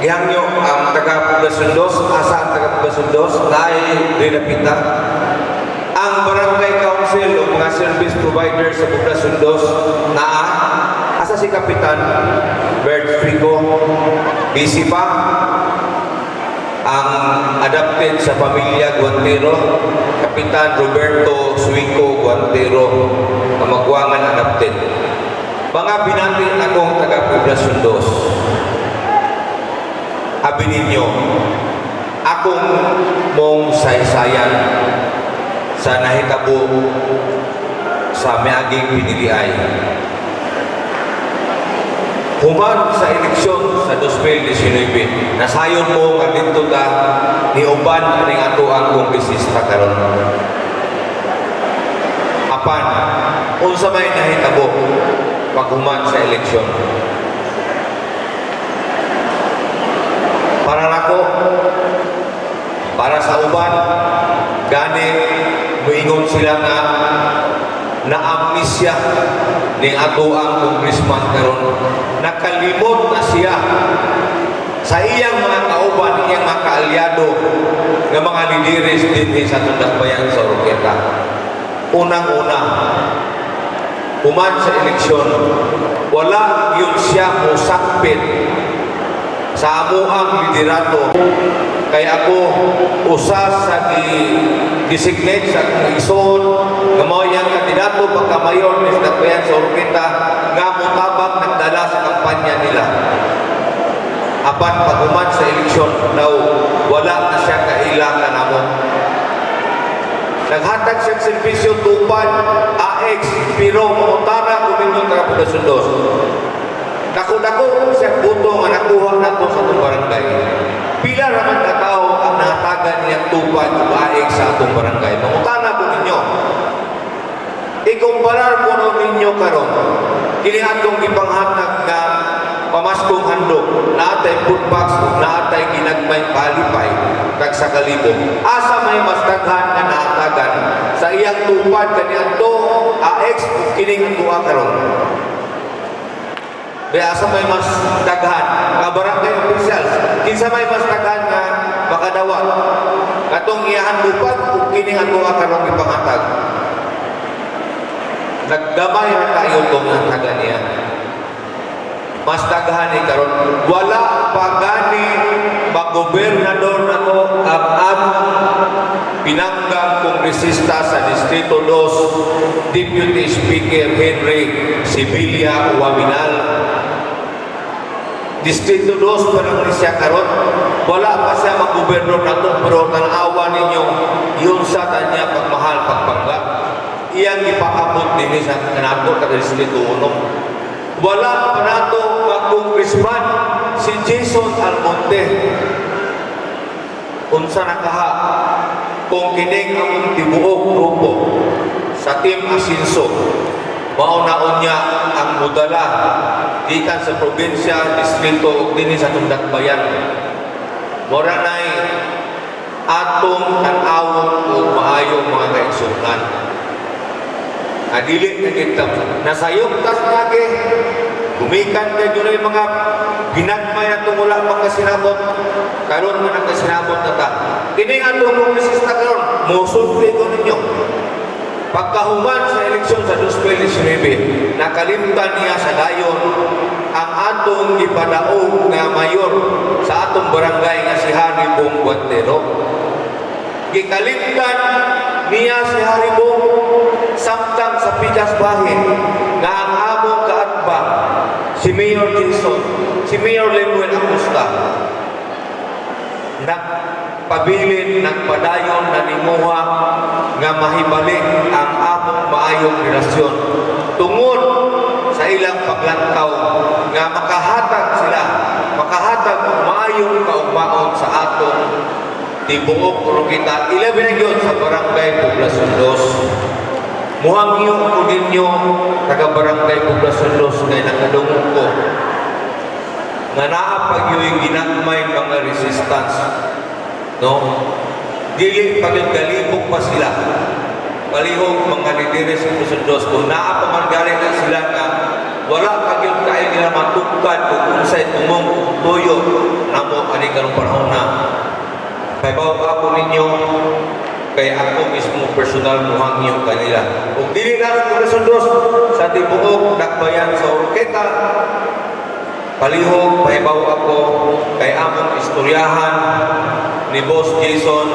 gihangyo ang taga-Poblasyon 2, asa ang taga-Poblasyon 2, naay dinapita. Ang barangay council o mga service provider sa Poblasyon 2 naa, asa si Kapitan Bert Frico, busy pa. Ang adapted sa pamilya Guantero, Kapitan Roberto Suico Guantero, ang magwangan adapted. Mga binati akong taga-Poblasyon 2, abi ninyo, akong mong saysayan sa nahitabo sa miaging piniliay. Human sa eleksyon sa 2019, nasayon mo nga dito ka ni uban ning ato ang kongresista karon. Apan, unsa may nahitabo paghuman sa eleksyon? Para nako, para sa uban, gani moingon sila nga na-amnesia ning ato ang congressman karon. Nakalimot na siya sa iyang mga kauban, iyang mga kaalyado nga mga lideres din sa Tundakbayan sa Oroqueta. Unang-una, human sa eleksyon, wala yun siya musakpit sa amuang liderato. Kaya ako usa sa designate sa ison nga mao yang kandidato pagka-mayor ni Tundakbayan sa Oroqueta nga mutabang nagdala sa kampanya nila. Apan paghuman sa eleksyon daw wala na siya kaila kanamo. Naghatag siya serbisyo tupad AX pero mautara kumingon ka Poblasyon 2. Dako-dako siya buto nga nakuha nato sa itong barangay. Pila raman ka tao ang iyang tupad ubaig sa atong barangay. Mangutana ko ninyo, ikumparar ko ninyo karon kini atong gipanghatag nga pamaskong handog, naatay food box, naatay ginagmay palipay, kag sa kalibo. Asa may mas daghan nga naatagan sa iyang tupad kaniadto AX kining tuwa karon. Kaya asa may mas daghan nga barangay officials, kinsa may mas daghan nga makadawat katong iyahan tupad ug kining tuwa karon gipanghatag. Nagdamay na tayo itong hatagan niya. Mas daghan ni karon wala pa gani mag-gobernador nato ang pinanggang kongresista sa Distrito 2, Deputy Speaker Henry Sibilia Uwaminal. Distrito 2 pa lang siya karon, wala pa siya mag-gobernador nato, pero tanawa ninyo yun sa tanya pagmahal pagpangga iyang ipaabot din sa kanato sa Distrito 1. Wala pa nato mag-congressman si Jason Almonte. Unsa nakaha kung kining ang tibuok grupo sa Team Asinso, maunaon niya ang mudala gikan sa probinsya, distrito ug dinhi sa Tundakbayan. Mora nay atong tan-awon ug maayong mga kaigsunan. Adili na kita nasayog tas lagi gumikan na yun yung mga ginagmay na tumula magkasinabot karon nga nagkasinabot na ta kining atong kongresista karon musulti ko ninyo pagkahuman sa eleksyon sa 2019 nakalimtan niya sa dayon ang atong ipadaog nga mayor sa atong barangay nga si Harry Bong Guantero. Gikalimtan niya si Harry Bong samtang sa Pikas Bahin nga ang among kaatbang si Mayor Jason, si Mayor Lemuel Acosta nagpabilin, nagpadayon, nanimuha nga mahibalik ang among maayong relasyon tungod sa ilang paglantaw nga makahatag sila, makahatag ang maayong kaugmaon sa atong tibuok o kita 11 na yun sa barangay Poblacion 2. Muhangyo ko ninyo taga-barangay Poblacion 2 ngayon nakadungog ko nga naapag yung ginagmay mga resistance. No? Dili pagkalibog pa sila. Palihog mga lidires sa Poblacion 2 kung naapamanggaling na sila nga wala pag yung kain nila matugkad kung unsay tumong tuyo na mo ani karong panahon na. Kaya bawa po ninyo kaya ako mismo personal muhangyo kanila. Kung dili na sa Poblacion 2 sa tibuok Dakbayan sa Orqueta, palihog pahibaw ako kay among istoryahan ni Boss Jason,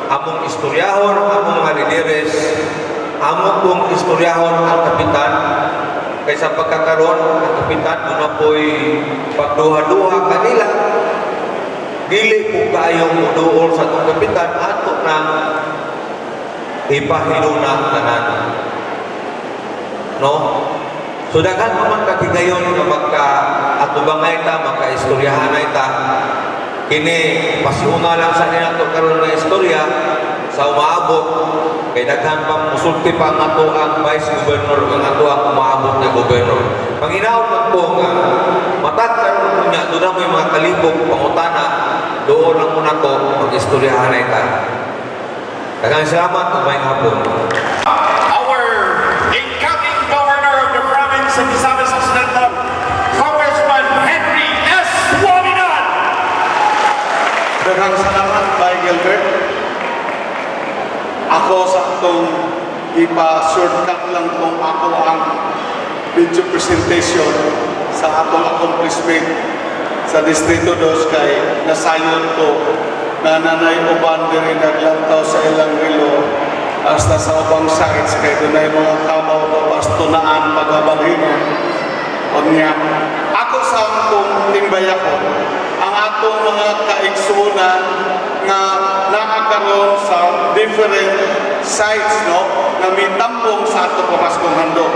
among istoryahon, among mga lideres, among kong istoryahon ang kapitan. Kay sa pagkakaroon ang kapitan muna po'y pagduha-duha kanila. Dili po kayong muduol sa itong kapitan ato na ipahiluna tanan. No? So daghan naman kagigayon nga magka atubangay ta, magka-istoryahan ta. Kini pasiuna lang sa ninato karon nga istorya sa umaabot kay daghan pa musulti pa ang ato ang vice governor ang ato ang umaabot na governor. Panginaot lang po nga matag karon niya doon may mga kalibog pangutana doon lang muna ko mag-istoryahan ta. Daghang salamat ug may hapon. Our incoming governor of the province of Misamis Occidental, Congressman Henry S. Waminal. Daghang salamat kay Gilbert. Ako sa itong ipa-shortcut lang kung ako ang video presentation sa atong accomplishment sa Distrito 2 kay nasayon ko na nanay uban diri naglantaw sa ilang relo hasta sa ubang sites kay dunay mga kamaw o bastonaan paghabalhin o niya. Ako sa akong timbaya ko ang atong mga kaigsunan nga nakakaroon sa different sites na mitambong sa atong pamaskong handog.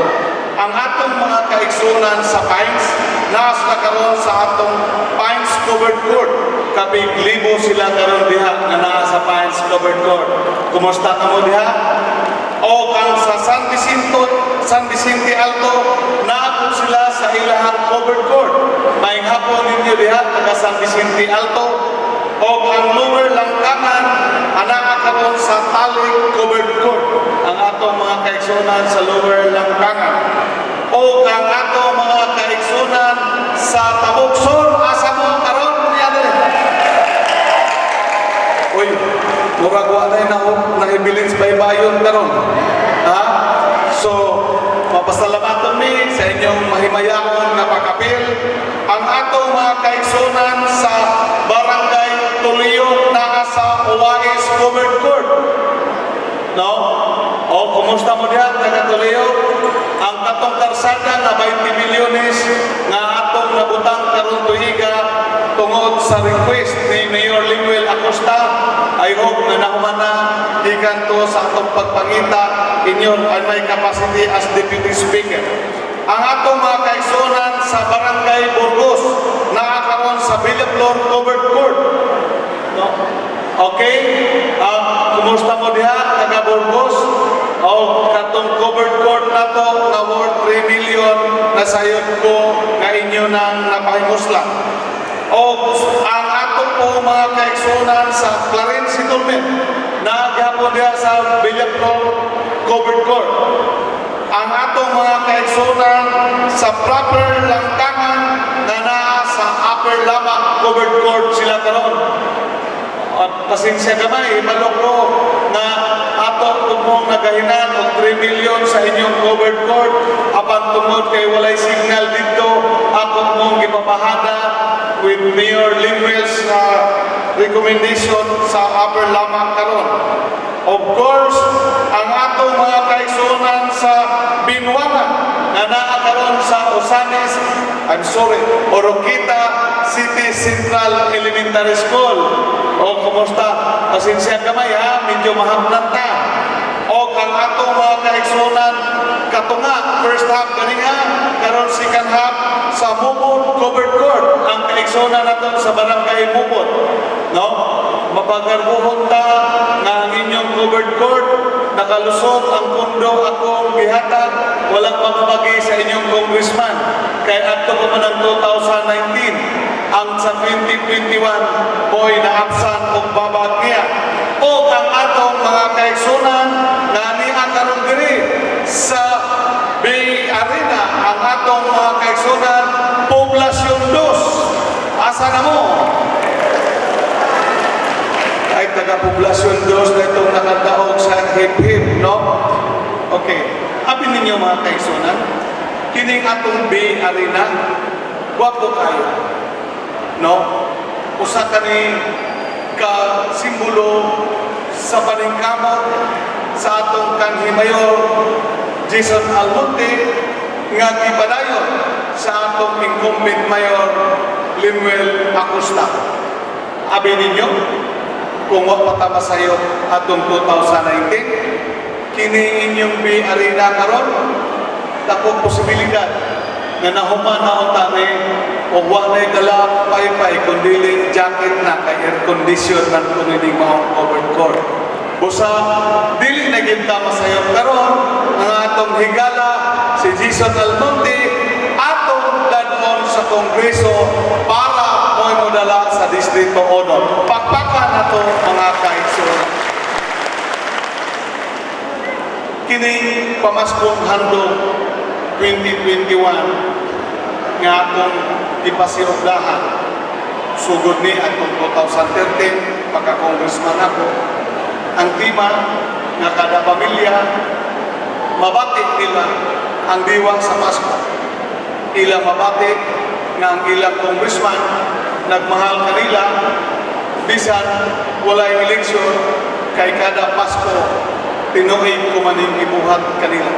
Ang atong mga kaigsunan sa Pines nakakaroon sa atong Pines Covered Court kapig libo sila karon diha nga naa sa Pines Covered Court. Kumusta ka mo diha? O kang sa San Vicente Alto, naabot sila sa ilahang covered court. Maing hapon ninyo diha, taga San Vicente Alto. O ang Lower Langkaman, anak karon sa Talig Covered Court. Ang atong mga kaigsunan sa Lower Langkaman. O ang atong mga kaigsunan sa Tabukson, asa mo karon niya dire. Uy, murag wa na ibilins baybayon karon. Ha? So, mapasalamaton mi sa inyong mahimayaon nga pagkapil ang atong mga kaigsunan sa Barangay Tuliyok na sa Uwais Covered Court. No? O, kumusta mo diyan, taga Tuliyok? Ang katong karsada na 20 milyones nga atong nabutang karon tuiga tungod sa request ni Mayor Limuel Acosta. I hope na nakumana ikan to sa atong pagpangita inyon ang may capacity as Deputy Speaker. Ang atong mga kaigsunan sa Barangay Burgos nakakaroon sa Villaflor Covered Court. No? Okay? Kumusta mo diha, taga Burgos? O katong covered court na to na worth 3 million na sayod ko nga inyo nang napahimuslan. O ang atong po mga kaigsunan sa Clarence Settlement na gihapon diha sa Villaflor Covered Court. Ang atong mga kaigsunan sa Proper Langkangan na naa sa Upper Lama Covered Court sila karon. At pasensya gamay, malok ko na ato mong nagahinan og 3 million sa inyong covered court apan tungod kay walay signal dito ato mong gipapahada with Mayor Limuel's recommendation sa Upper Lamang karon. Of course, ang atong mga kaigsunan sa Binwangan na naa karon sa Oroquita City Central Elementary School. O kumusta? Pasensya kamay ha, medyo mahapnan ta. O ang atong mga kaigsunan katunga, first half ganinga, karon second half sa Mubon Covered Court. Ang kaigsunan naton sa Barangay Mubon. No? Mapagarbuhon ta nga ang inyong covered court, nakalusot ang pundo akong gihatag, walang makabagi sa inyong congressman. Kaya ato ko man ng 2019, ang sa 2021, boy naapsan og babag niya. O ang atong mga kaigsunan na niya karon diri sa Bay Arena, ang atong mga kaigsunan, Poblasyon 2. Asa na mo? Ay taga-Poblasyon 2 na itong nakadaog sa hip-hip, no? Okay. Abi ninyo mga kaigsunan, kining atong Bay Arena, wapo kayo. No? Usa ka ni ka-simbolo sa paningkamot sa atong kanhi Mayor Jason Almonte nga gipadayon sa atong incumbent Mayor Limuel Acosta. Abi ninyo, kung wa pa ta masayop atong 2019, kini inyong Bay Arena karon, dako posibilidad na nahuman na untani o wa na dala pay-pay kundi jacket na kay air condition man kuno ning mga covered court. Busa dili na gyud ta masayop karon ang atong higala si Jason Almonte atong dadon sa Kongreso para mo'y modala sa Distrito 1. Pakpakan nato mga kaigsunan. Kini pamaskong handog 2021 nga atong ipasiugdahan sugod ni atong 2013 pagka-congressman ako. Ang tema nga kada pamilya mabatik nila ang diwa sa Pasko. Ilang mabatik nga ang ilang congressman nagmahal kanila bisan walay eleksyon kay kada Pasko tinuig ko maning ibuhat kanila.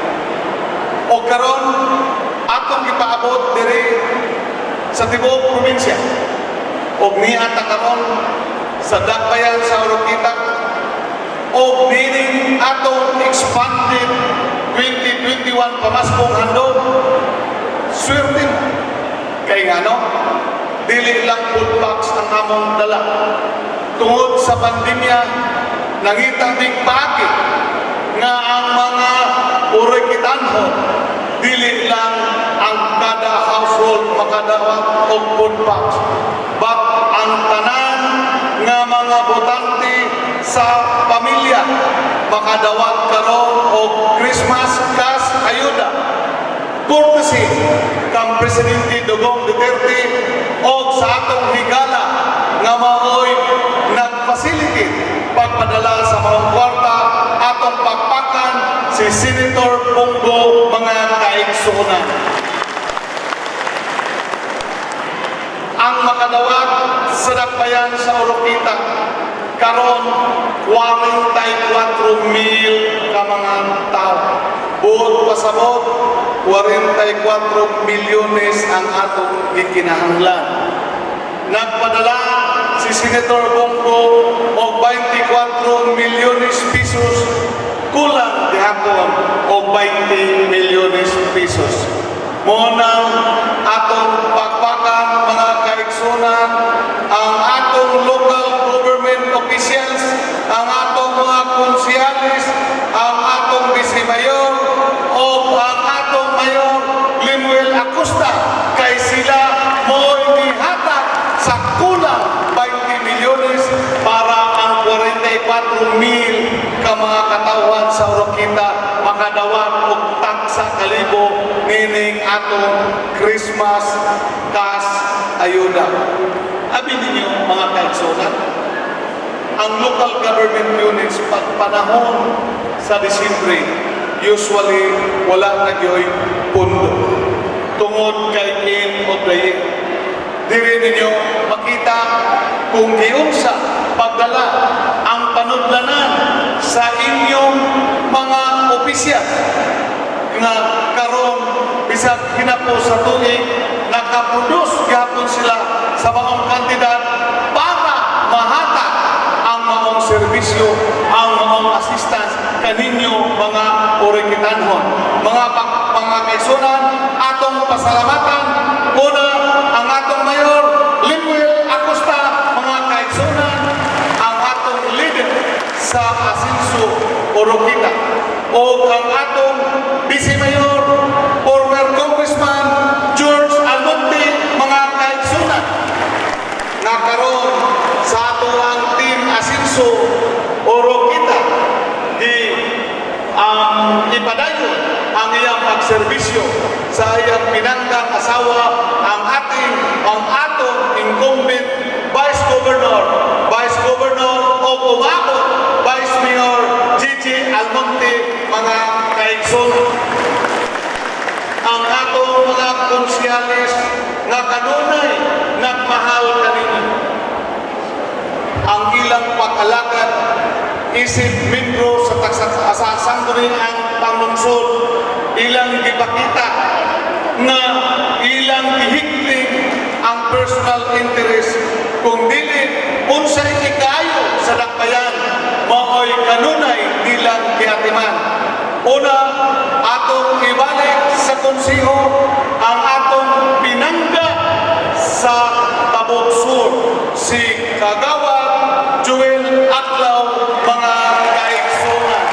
O karon atong ipaabot diri sa tibuok probinsya. Og niya ta karon sa dakbayan sa Oroquita og meaning atong expanded 2021 pamaskong handog. Swerte mo. Kay ngano? dili lang food box ang among dala. Tungod sa pandemya, nangitang ding pagi nga ang mga urikitanhon, dili lang ang kada household makadawat og food box, but ang tanan nga mga botante sa pamilya makadawat karon og Christmas cash ayuda courtesy kang Presidente Dugong Duterte o sa atong higala nga maoy nag-facilitate pagpadala sa mga kwarta atong pagpakan si Senator Bongo mga kaigsunan. Ang makadawat sa dakbayan sa Oroquita karon 44,000 ka mga tao. Buot pasabot 44 milyones ang atong gikinahanglan. Nagpadala si Senator Bongo og 24 milyones pesos, kulang gihapon og 20 milyones pesos. Munang atong pagpakan mga kaigsunan, ang atong local government officials, ang atong mga konsyales, ang atong vice-mayor o ang atong mayor Limuel Acosta, kay sila mo'y nihatag sa kulang 20 milyones para ang 44,000 ka mga katawhan sa Oroquita makadawat og taksa kalibo nining atong Christmas cash ayuda. Abi ninyo mga kaigsunan, ang local government units pag panahon sa Disyembre usually wala na gyoy pundo tungod kay end of the year. Dili ninyo makita kung giunsa pagdala ang panudlanan sa inyong mga opisyal nga karon bisag hinapo sa tuig nakaproduce gyapon sila sa maong kandidat para mahatag ang maong serbisyo, ang maong assistance kaninyo mga urikitanhon. Mga kaigsunan, atong pasalamatan una ang atong mayor Limuel Acosta, mga kaigsunan, ang atong leader sa Asinso Oroquita o ang atong vice-mayor former Congressman George Almonte, mga kaigsunan, na karon sa ato ang team Asinso Oroquita di ipadayon ang iyang pagserbisyo sa iyang pinanggang asawa, ang atong incumbent Vice Governor o umabot Vice Mayor Gigi Almonte, mga kaigsunan. Ang atong mga konsyales nga kanunay nagmahal kanino. Ang ilang pag-alagad isip membro sa sangguniang panglungsod, ilang gipakita na ilang gihigling ang personal interest kung dili unsay ikayo sa dakbayan maoy kanunay nilang giatiman. Una, atong ibalik sa konsiho ang atong pinangga sa Tabog Sur, si Kagawad Joel Aclaw, mga kaigsunan.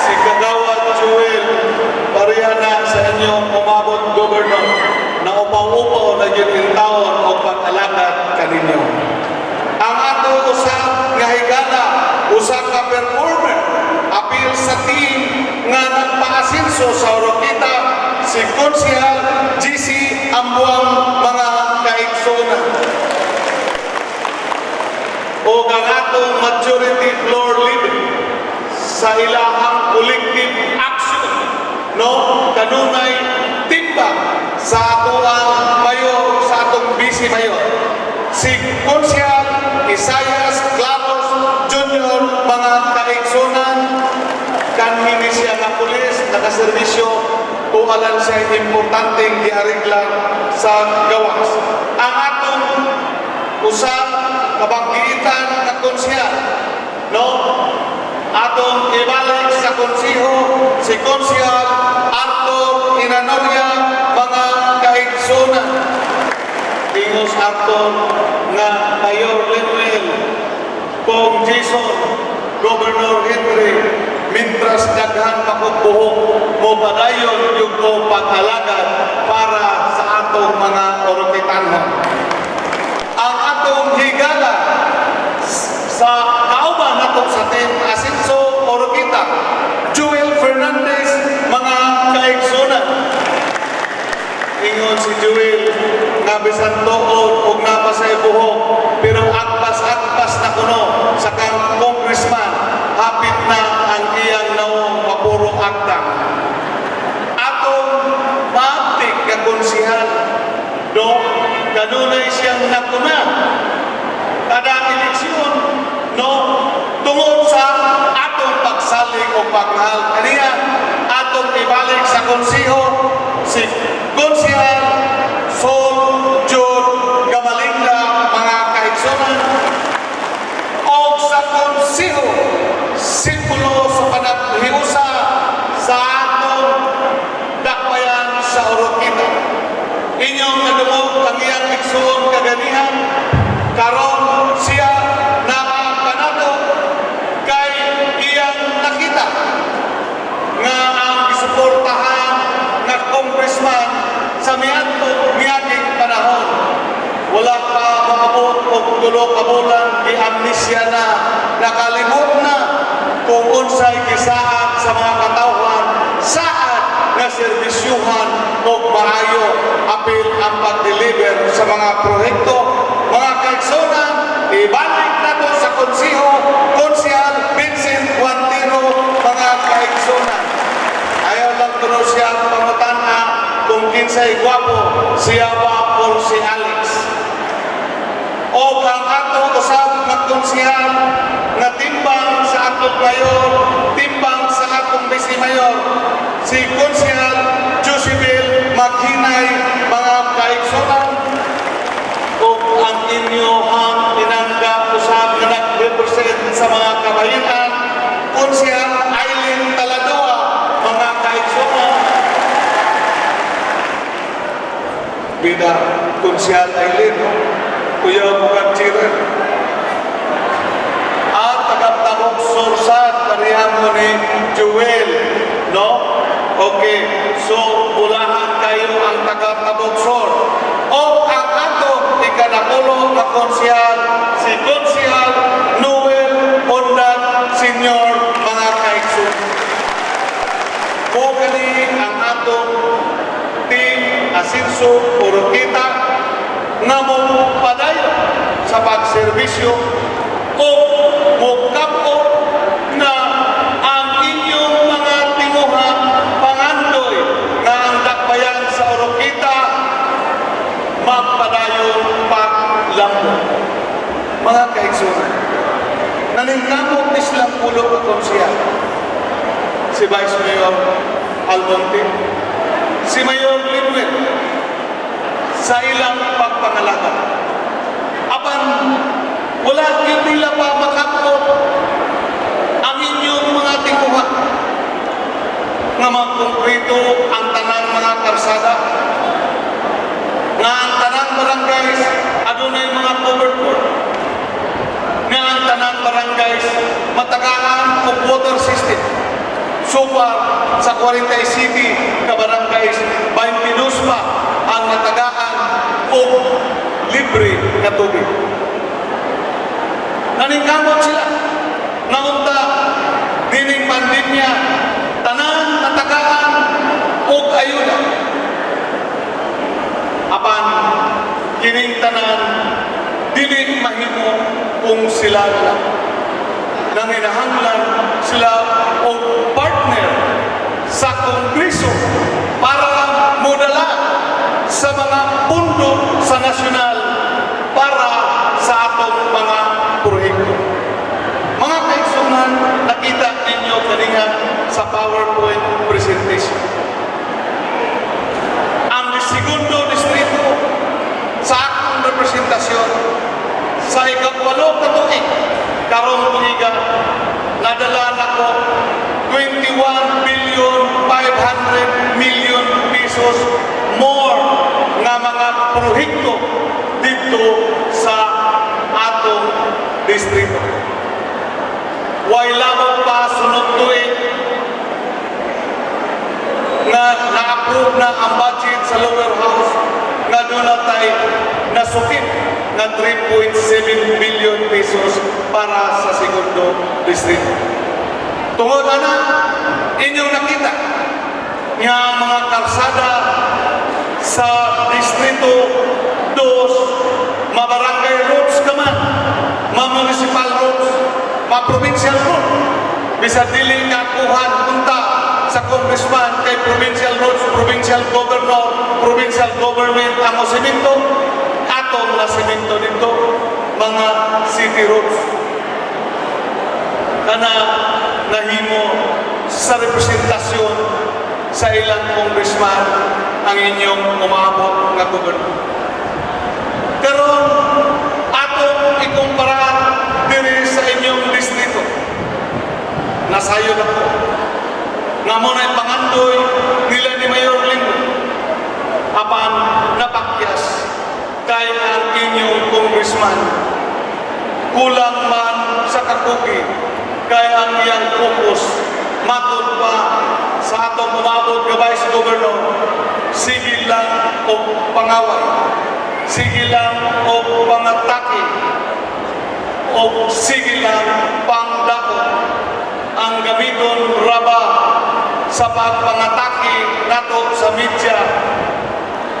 Si Kagawad Joel, pareha na sa inyong umabot gobernador na upaw-upaw na yun taon o pag-alagad kaninyo. Ang ato usap nga higala, usap ka performer, apil sa team nga nagpa-asinso sa Oroquita, si Konsehal GC Ambuang, mga kaigsunan. O ang atong majority floor leader sa ilahang collective action, no, kanunay timbang sa atong mayor, sa atong vice-mayor, si Konsehal Isaias Clavos Jr., mga kaigsunan, kanhini siya nga pulis, nakaservisyo, tuhalan siya importanteng giarigla sa gawas. Ang atong usap kabanggitan na konsehal, no, atong ibalik sa konsiho si Konsehal Arthur Inanoria, mga kaigsunan. ingos aton nga Mayor Lemuel, kung Jason, Governor Henry, mintras daghan pakugbuhok mo padayon yung ko pag-alagad para sa atong mga orokitanhon. Ang atong higala sa kauban nato sa Team Asenso Orokita, Joel Fernandez, mga kaigsunan. Ingon si Joel nga bisan tuod og napasay buhok pero agpas-agpas na kuno sa kang congressman hapit na ang iyang naong mapuro agdang. Atong maabtik nga konsihal do kanunay siyang nakuna kada eleksyon no tungod sa atong pagsalig o pagmahal kaniya atong ibalik sa konsiho si Konsihal Sol Jud Gamalinda, mga kaigsunan, o sa konsiho simpulo sa panaghiusa sa atong dakbayan sa Orokita. Inyong nadumog ang iyang igsuon kaganihan karon siya nakapanato kay iyang nakita nga ang gisuportahan nga congressman sa miaging panahon wala pa maabot og 2 ka bulan gi-amnesya na nakalimot na kung unsay gisaad sa mga katawhan saad nga serbisyuhan og maayo apil ang pag-deliver sa mga proyekto. Mga kaigsunan, ibalik nato sa konsiho Konsihal Vincent Guantero, mga kaigsunan. Ayaw lang kuno siya pangutana kung kinsay gwapo siya ba o si Alex. O ang atong usab nga konsihal nga timbang sa atong mayor, timbang sa atong vice mayor, si Konsihal Josebel Maghinay, mga kaigsunan. O ang inyohang tinanggap usab nga nag-represent sa mga kabahinan, Konsihal Aileen Taladoa, mga kaigsunan. Bida Konsihal Aileen, Kuya Bukag Chiren. At tagatahok sursat pareham mo ni Joel, no? Okay, so ulahan kayo ang tagatahok sur. O ang ato ikanapulo na konsihal, si Konsihal Noel Ondan Senior, mga kaigsunan. Kung kani ang atong Team Asenso Orokita nga mo padayon sa pagserbisyo o mukapot na ang inyong mga tinguha pangandoy na ang dakbayan sa Orokita magpadayon paglambot. Mga kaigsunan, naningkamot ni silang pulo ka konsihal, si Vice Mayor Almonte, si Mayor Lemuel, sa ilang pagpangalaga. Apan, wala nila pa makapot ang inyong mga tinguha nga magkonkrito ang tanang mga karsada, nga ang tanang barangays adunay mga covered court, nga ang tanang barangays matagaan og water system. So far, sa 40 city na barangays, 22 pa ang natagaan o libre na tubig. Naningkamot sila. Naunta, dining pandemya, tanan natagaan o ayuda. Apan, kining tanan, dili mahimo kung sila lang. Nanginahanglan sila o partner sa Kongreso para modala sa mga pundo sa nasyonal para sa atong mga proyekto. Mga kaigsunan, nakita ninyo kanina sa PowerPoint presentation. Ang segundo distrito sa akong representasyon sa ikapwalo ka tuig karong tuiga nadala nako 21 billion 500 million pesos more nga mga proyekto dito sa atong distrito. Way lamang pa sunod tuig nga na-approve na ang budget sa lower house nga doon natay nasukit na 3.7 billion pesos para sa segundo distrito. Tungod na inyong nakita nga mga karsada sa distrito 2, mabarangay roads ka man, municipal roads, provincial road, bisa dili kakuhan punta sa congressman kay provincial roads, provincial governor, provincial government ang semento, atong na semento dito, mga city roads. Kana nahimo sa representasyon sa ilang congressman ang inyong umabot nga gobernador. Pero atong ikumpara diri sa inyong distrito, nasayo na po nga mo na pangandoy nila ni Mayor Linggo apan napakyas kay ang inyong congressman kulang man sa kakugi kay ang iyang focus matod pa sa atong umabot nga Vice Governor, sige lang o pangaway, sige lang o pangatake, o sige lang pangdako ang gamiton raba sa pagpangatake nato sa media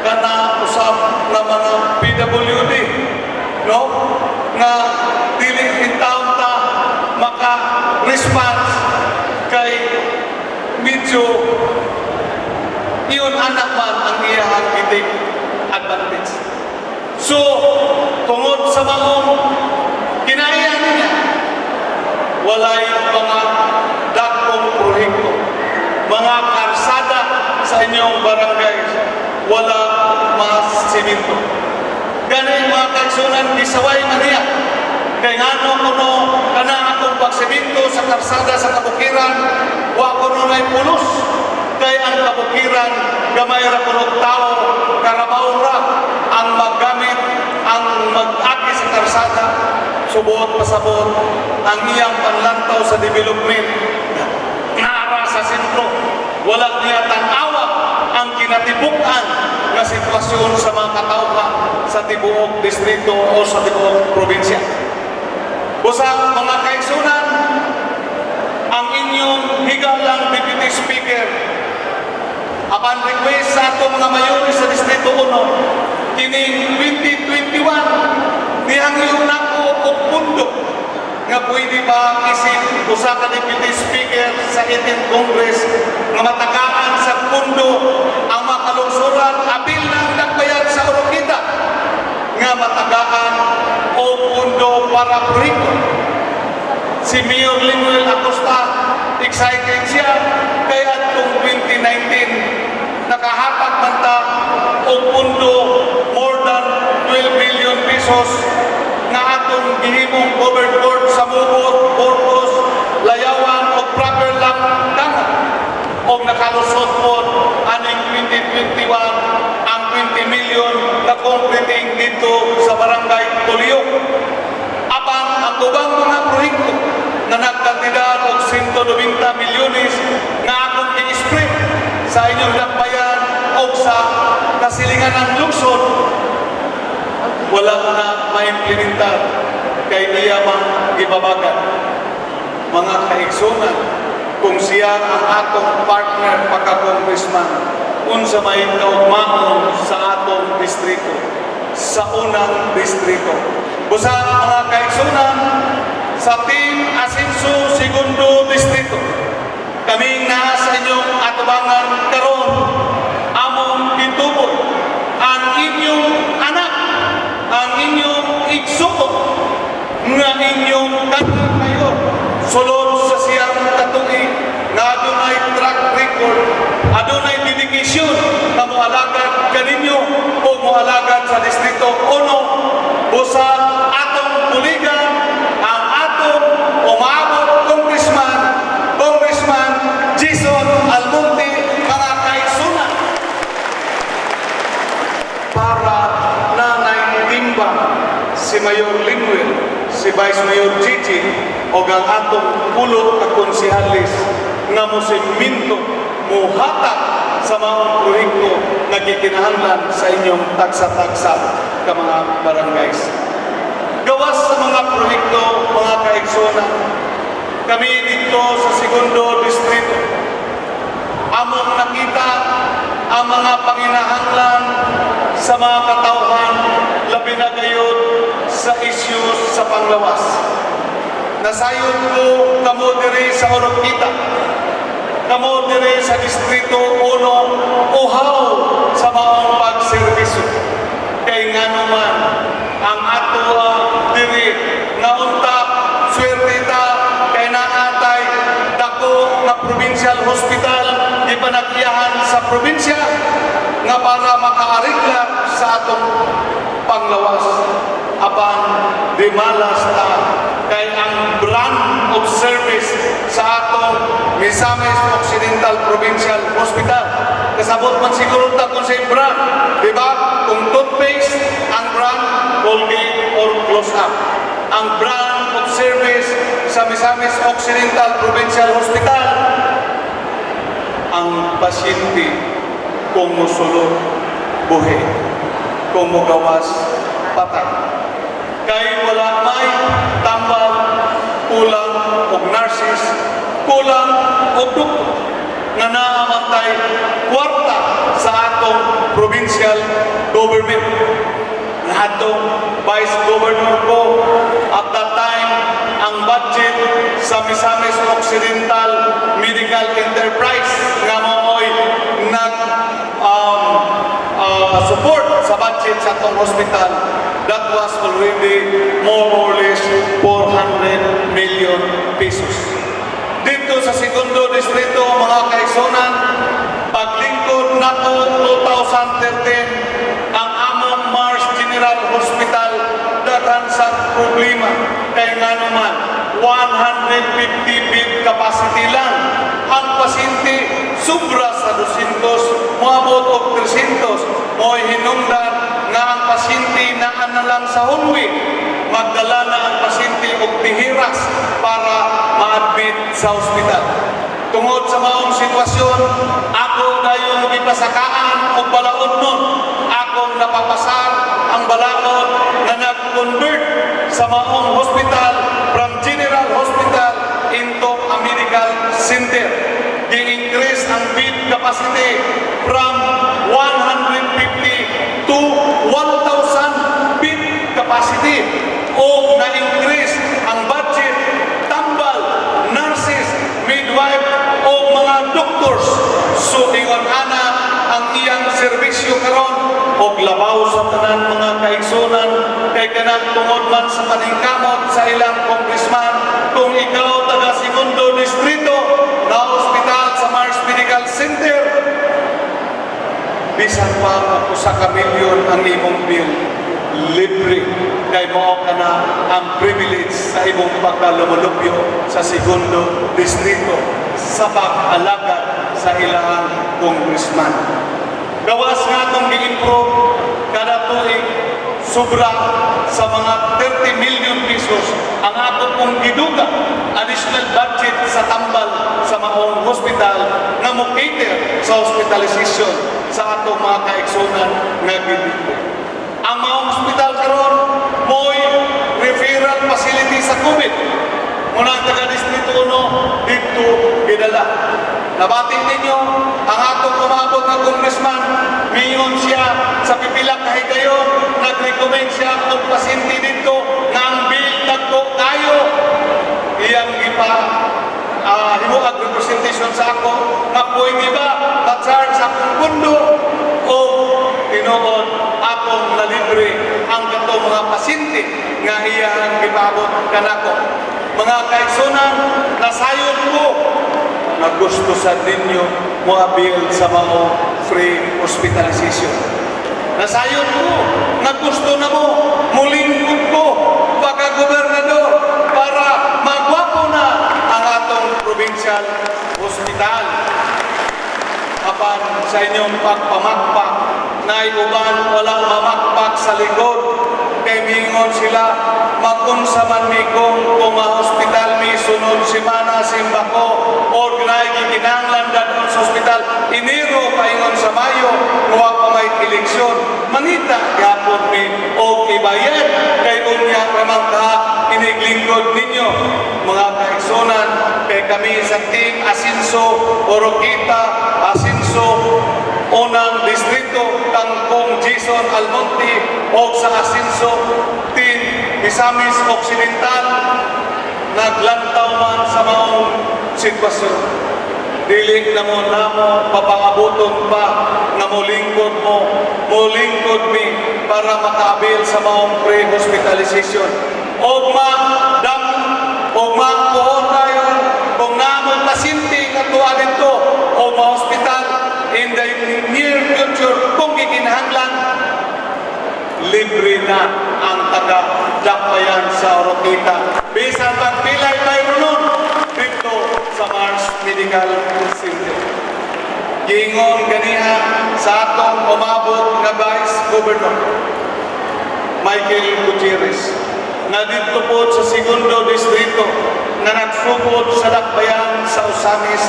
kana usab na mga PWD, no, nga dili intawon ta maka-response kay medyo iyon anak man ang iyahang itig advantage. So, tungod sa maong kinaya niya, walay mga dakong proyekto, mga karsada sa inyong barangay, wala mga simento. Ganun mga kaigsunan, gisaway man niya. Kaya nga kuno kana akong pagsimento sa karsada sa kabukiran, wa kuno may pulos. Kaya ang kabukiran, gamay ra kuno tao, karabaw ra ang maggamit, ang mag-aki sa karsada, subuot pasabot, ang iyang panlantaw sa development, naara sa sentro, wala niya tanawa ang kinatibukan na sitwasyon sa mga katauhan sa tibuok distrito o sa tibuok probinsya. Busang mga kaigsunan, ang inyong higalang Deputy Speaker, upon request sa atong mga mayori sa Distrito 1, kining 2021, nihangyo na ko og pundo nga pwede ba isip usa ka Deputy Speaker sa 18th Congress nga matagaan sa pundo ang mga kalungsuran apil ng nagbayad sa Orokita nga matagaan o pundo para proyekto. Si Mayor Limuel Acosta, excited siya kaya itong 2019 nakahatag man ta o pundo more than 12 billion pesos nga atong gihimong covered board sa Mubot, Burgos, Layawan o proper lang dangat o nakalusot po aning 2021 ang 20 million na completing dito sa Barangay Tulio. Apang ang ubang mga proyekto na nagkantidad og 190 milyones nga akong i-spread sa inyong lakbayan o sa kasilingan ng lungsod, wala na maimplementar kay iya mang ibabagan. Mga kaigsunan, kung siya ang atong partner pagka-congressman, unsa may kaugmaon sa atong distrito, sa unang distrito. Busang mga kaigsunan, sa Team Asenso Segundo Distrito, kaming naa sa inyong atubangan karon among gitubo ang inyong anak, ang inyong igsuko nga inyong kayo sulod sa siyang katuig nga adunay track record, adunay dedikasyon na moalagad kaninyo o moalagad sa Distrito 1 busa atong buligan ang atong umabot Congressman Jason Almonte, mga kaigsunan, para na naintimba si Mayor Linwell, si Vice Mayor Gigi, o ang atong pulot ka konsihalis nga mosimminto, muhatag sa mga proyekto na gikinahanglan sa inyong tagsa-tagsa ka mga barangays. Gawas sa mga proyekto, mga kaigsonan, kami dito sa Segundo Distrito, among nakita ang mga panginahanglan sa mga katauhan, labi na gayon sa issues sa panglawas. Nasayon ko kamo diri sa Oroquita, kamo diri sa Distrito 1, uhaw sa maong pagserbisyo. Kay nga naman, ang ato diri nga unta, swerte ta, kay naatay dako nga provincial hospital ipanagyahan sa probinsya nga para makaarigla sa atong panglawas. Apan di malas ta kay ang brand of service sa atong Misamis Occidental Provincial Hospital kasabot man siguro ta kung sa brand, di ba? Kung toothpaste ang brand, Colgate or Close Up. Ang brand of service sa Misamis Occidental Provincial Hospital, ang pasyente kung musulod buhi, kung mugawas patay. Kay wala may tambal, kulang og nurses, kulang og doktor nga naamantay kwarta sa atong provincial government. Nga atong Vice Governor ko at that time ang budget sa Misamis Occidental Medical Enterprise nga mooy support sa budget sa atong hospital, that was already more or less 400 million pesos. Dito sa Segundo Distrito, mga kaigsonan, paglingkod nato 2013, ang among Mars General Hospital daghan sa problema kay nga naman 150 bed capacity lang. Ang pasyente sobra sa 200, moabot og 300. Mo'y hinungdan nga ang pasyente na lang sa Hunwi, magdala na ang pasyente og tihiras para ma-admit sa ospital. Tungod sa maong sitwasyon, ako dayong gipasakaan og balaod nun. Akong napapasar ang balaod na nag-convert sa maong hospital from General Hospital into a medical center. Di-increase ang bed capacity from 150 to 1,000 bed capacity. O na-increase ang budget, tambal, nurses, midwife, o mga doctors. So, ingon ana ang iyang serbisyo karon og labaw sa tanan mga kaigsunan kay kanang tungod man sa paningkamot sa ilang congressman kung ikaw taga Segundo Distrito na ospital sa Mars Medical Center, bisan pa ako sa kamilyon ang imong bill, libre kay mao ka na ang privilege sa imong pagkalumulupyo sa Segundo Distrito sa pag-alagad sa ilang congressman. Gawas nga itong gi-improve kada tuig sobra sa mga 30 million pesos ang ato pong giduga additional budget sa tambal sa maong hospital na mo-cater sa hospitalization sa atong mga kaigsunan nga gidito. Ang maong hospital karon mo'y referral facility sa COVID. Muna ang taga-distrito 1 dito gidala. Nabating ninyo, ang atong kumabot na congressman, miyon siya sa pipila kahigayon, nag-recommend siya kung pasyente dito na ang bill dagko kayo. Iyang ipa himuag representation sa ako na pwede ba ma-charge sa akong pundo o tinuod akong nalibre ang katong mga pasyente nga iyang gipabot kanako. Mga kaigsunan, nasayon ko na gusto sa ninyo moabil sa mga free hospitalization. Nasayon ko na gusto na mo mulingkod ko pagka-gobernador para magwapo na ang atong provincial hospital. Apan sa inyong pagpamakpak na iuban walang mamakpak sa likod kay gingon sila makunsa man mi kung ma-hospital mi sunod semana simbako or gnay gikinahanglan dadon sa hospital Enero paingon sa Mayo nuwa pa may eleksyon mangita gyapon mi og ibayad kay unya ramang ka iniglingkod ninyo mga kaigsonan kay kami sa team Asinso Oroquita Asinso unang distrito Kangkong Jason Almonte o sa Asinso Team Misamis Occidental naglantaw man sa maong sitwasyon. Dili na mo papangabuton pa nga molingkod molingkod mi para makaabil sa maong pre-hospitalization. Ogma kuhon tayo kung naamong pasyente nga tuwa dito o ma-hospital in the near future kung gikinahanglan libre na ang taga-dakbayan sa Oroquita. Bisan pagpilay tayo nun dito sa Mars Medical Center. Gingon ganiha sa atong umabot na Vice Governor Michael Gutierrez na dito po sa segundo distrito na nagsugod sa dakbayan sa Osamis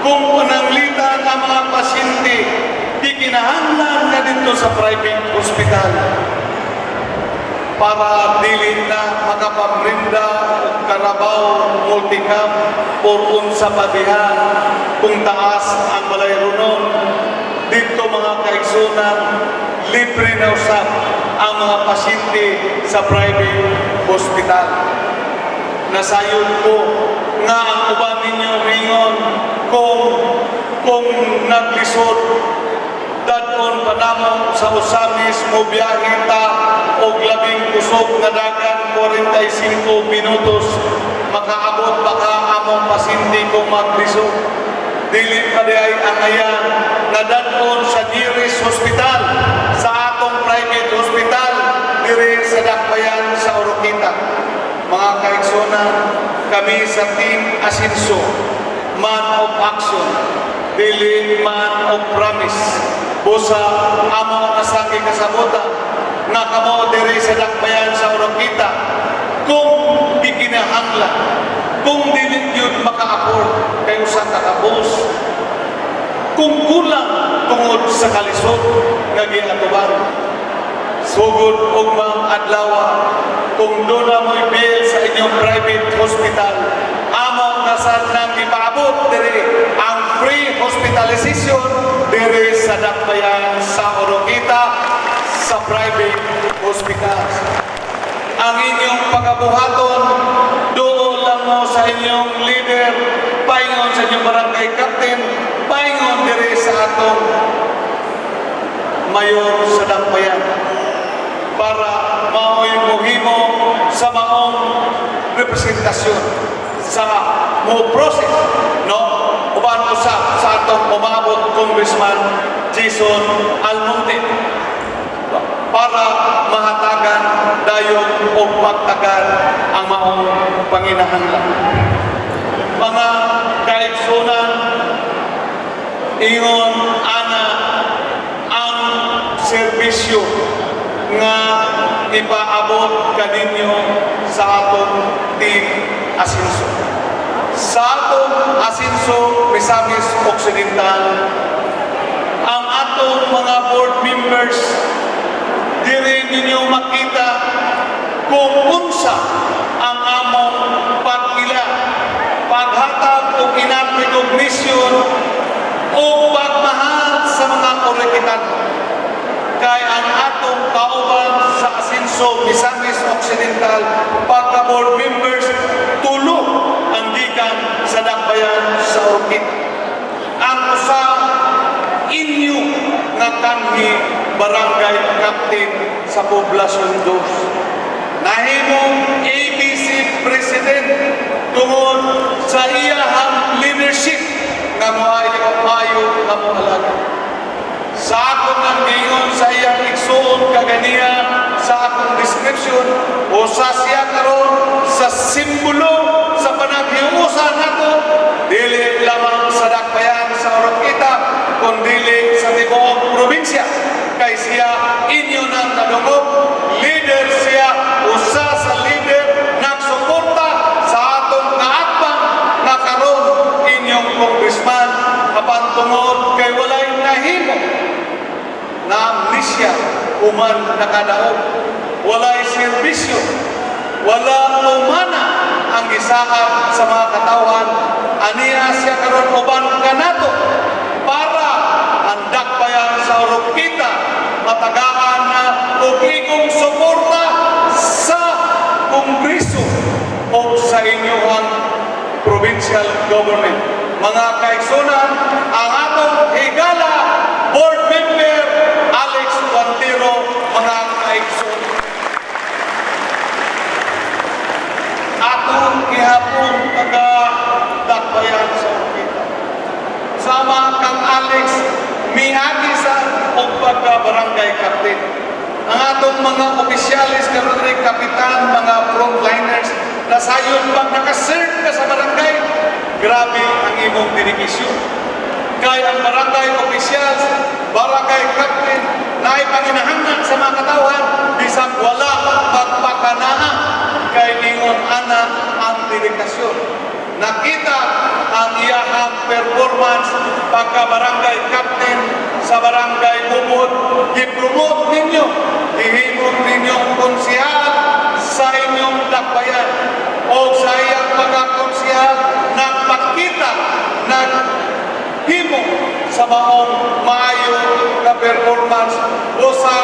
kung unanglitan ang mga pasyente gikinahanglan na dito sa private hospital para dili na makapamrinda Carabao Multicam or unsa pa diha kung taas ang malayrunon dito mga kaigsunan libre na usap ang mga pasyente sa private hospital. Nasayon ko nga ang uban ninyo mingon kung naglisod dadon pa namo sa Osamis mo biyahe ta og labing kusog na dagan 45 minutos makaabot pa ka among pasyente kung maglisod. Dili pa di ay angayan na dadon sa nearest hospital sa atong private hospital diri sa dakbayan sa Oroquita. Mga kaigsonan, kami sa Team Asinso, man of action, dili man of promise. Busa amo asang kasabutan nga kamo diri sa dakbayan sa Oroquita kung gikinahanglan kung dili yun maka-afford kayo sa kakabos kung kulang tungod sa kalisod nga ginatuban sugod og mga adlaw kung doon na mo'y bill sa inyong private hospital amo nasad nang ipaabot diri ang free hospitalization diri sa dakbayan sa Oroquita sa private hospitals. Ang inyong pagabuhaton doon lang mo sa inyong leader paingon sa inyong barangay captain paingon diri sa atong mayor sa dakbayan para mao'y muhimo sa maong representasyon sa mo process no uban usab sa atong umabot Congressman Jason Almonte para mahatagan dayon o pagtagan ang maong panginahanglan. Mga kaigsunan, ingon ana ang serbisyo nga ipaabot kaninyo sa atong Team Asinso. Sa atong Asinso, Misamis Occidental, ang atong mga board members diri ninyo makita kung unsa ang among pagila, paghatag o kinaprecognition o pagmahal sa mga Oroquitan. Kay ang atong kauban sa Asinso, Misamis Occidental, pagka-board members, tulo ang gikan sa dakbayan sa Oroquita. Ang usa inyo nga kanhi barangay captain sa Poblasyon 2. Nahimong ABC President tungod sa iyahang leadership nga maayo nga moalaga. Sa akong ang gingon sa iyang igsuon kaganiya sa akong description o sa siya karon sa simbolo sa panaghiusan nato dili lamang sa dakbayan sa Oroquita kundi sa tibuok probinsya kay siya inyo nang kadungog leadership pagkadaog. Walay serbisyo, wala umana ang gisaad sa mga katawhan. Aniya siya karon uban kanato para ang dakbayan sa Oroquita matagaan na og igong suporta sa Kongreso o sa inyong provincial government. Mga kaigsunan, ang atong higala board member Alex Guantero, mga kaigsunan. Atong gihapon taga-dakbayan sa Oroquita. Sama kang Alex, miagi sa og pagka-barangay captain. Ang atong mga opisyalis, karon rin kapitan, mga frontliners, na sayon pag nakaserve ka sa barangay, grabe ang imong dedikasyon. Kaya ang barangay officials, barangay captain, na ipanginahanglan sa mga katawhan, bisag wala pagpakanaan kay ingon ana ang dedikasyon. Nakita ang iyahang performance pagka-barangay captain sa barangay Ubod. I-promote ninyo, ihimog ninyong konsihal sa inyong dakbayan o sa iyang pagkakonsihal nagpakita, naghimo sa maong maayo na performance o sa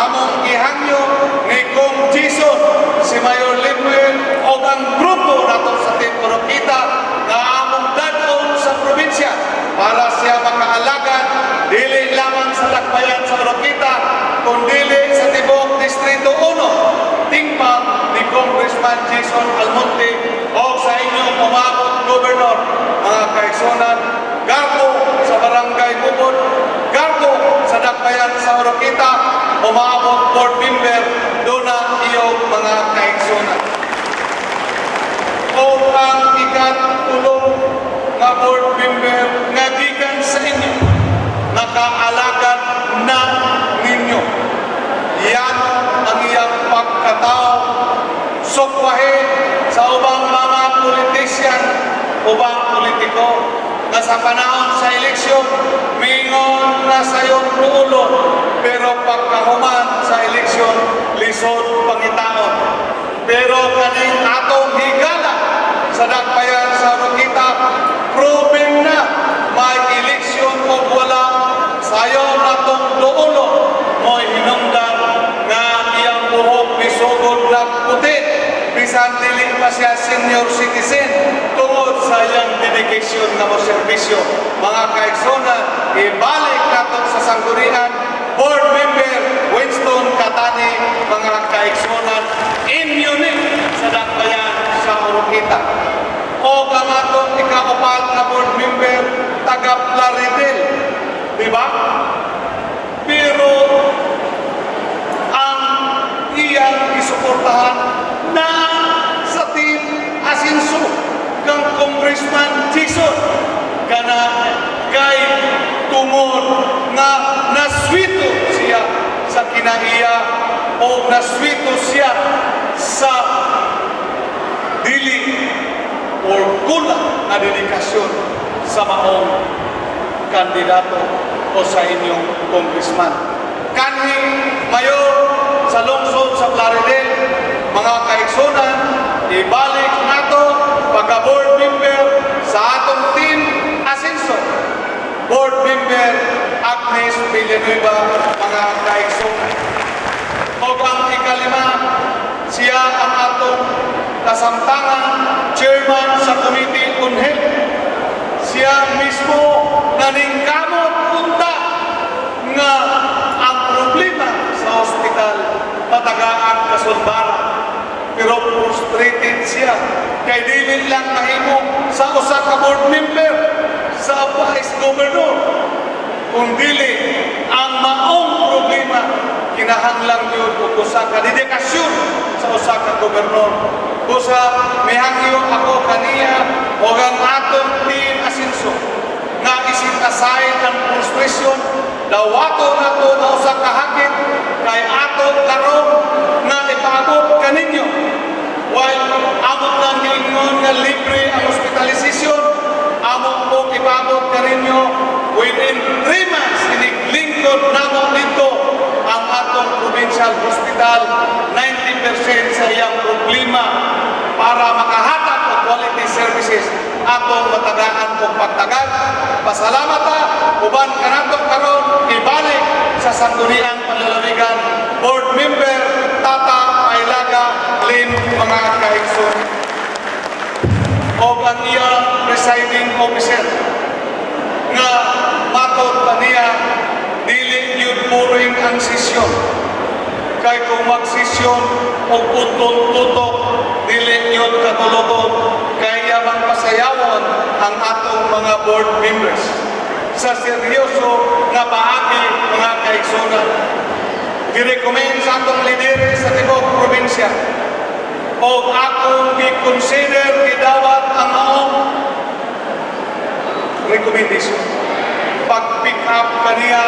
among ihangyo ni Kong Jason, si Mayor Linwin o ang grupo nato sa Team Oroquita na among dadon sa probinsya para siya makaalagad dili lamang sa dakbayan sa Oroquita kundi sa tibok Distrito 1 tingpang ni Congressman Jason Almonte o sa inyong umabot Governor, mga kaigsunan, garbo sa barangay Ubod, garbo sa dakbayan sa Oroquita, umabot board member doon na iyong mga kaigsunan. O ang ikatulong nga board member nga gikan sa inyo, nakaalagad na ninyo. Yan ang iyang pagkatao, sukwahin sa ubang mga politisyan, ubang politiko, na sa panahon sa eleksyon, mingon na sa iyong ulo, pero pagkahuman sa eleksyon, lisod pangitaon. Pero kaning atong higala sa dakbayan sa Oroquita, proven na may eleksyon o wala, sayo na itong duulo, mo'y hinungdan nga iyang buhok misugod na puti, bisan dili pa siya senior citizen, tungod sa iyang dedication na mo serbisyo. Mga kaigsunan, ibalik nato sa sanggunian, board member Winston Catani, mga kaigsunan, immunit sa dakbayan sa Oroquita. O ang atong ikaapat na board member, taga Plaridel, di ba? Pero ang iyang isuportahan na sa team Asinso kang Congressman Jason kana kay tungod nga naswito siya sa kinaiya o naswito siya sa dili or kulang na dedikasyon sa maong kandidato o sa inyong congressman. Kanhi mayor sa lungsod sa Plaridel, mga kaigsunan, ibalik nato pagka-board member sa atong team Asinso, board member Agnes Villanueva, mga kaigsunan. O ang ikalima, siya ang atong kasamtangan chairman sa Committee on Health. Siya mismo naningkamot punta nga ang problema sa ospital matagaan kasulbara. Pero frustrated siya kay dili lang mahimo sa usa ka board member sa vice governor, kung dili ang maong problema kinahanglang yun o usa ka dedikasyon sa usa ka gobernador. Kusa mihangyo ako kaniya o ang atong team Asinso nga isin aside ang frustration dawato nato na usa ka hakit kay ato karon nga ipaabot kaninyo while amot lang ningon nga libre ang hospitalization, amot po ipaabot kaninyo within 3 months iniglingkod namo dito ang atong provincial hospital. atong matagaan kung pagtagal. Pasalamat ta, uban kanato karon ibalik sa sangguniang panlalamigan. Board Member Tata Pailaga Lin mga kaigsoon. O ang iyang presiding officer nga matod pa niya dili yun puring ang sisyon. Kay kung magsisyon o utol-tutok, dili yun katulugon, kaya man pasayawon ang atong mga board members. Sa seryoso nga paagi mga kaigsunan, girecommend sa atong lideres sa tibok probinsya o akong i-consider gidawat ang maong recommendation. Pag-pick up kaniya,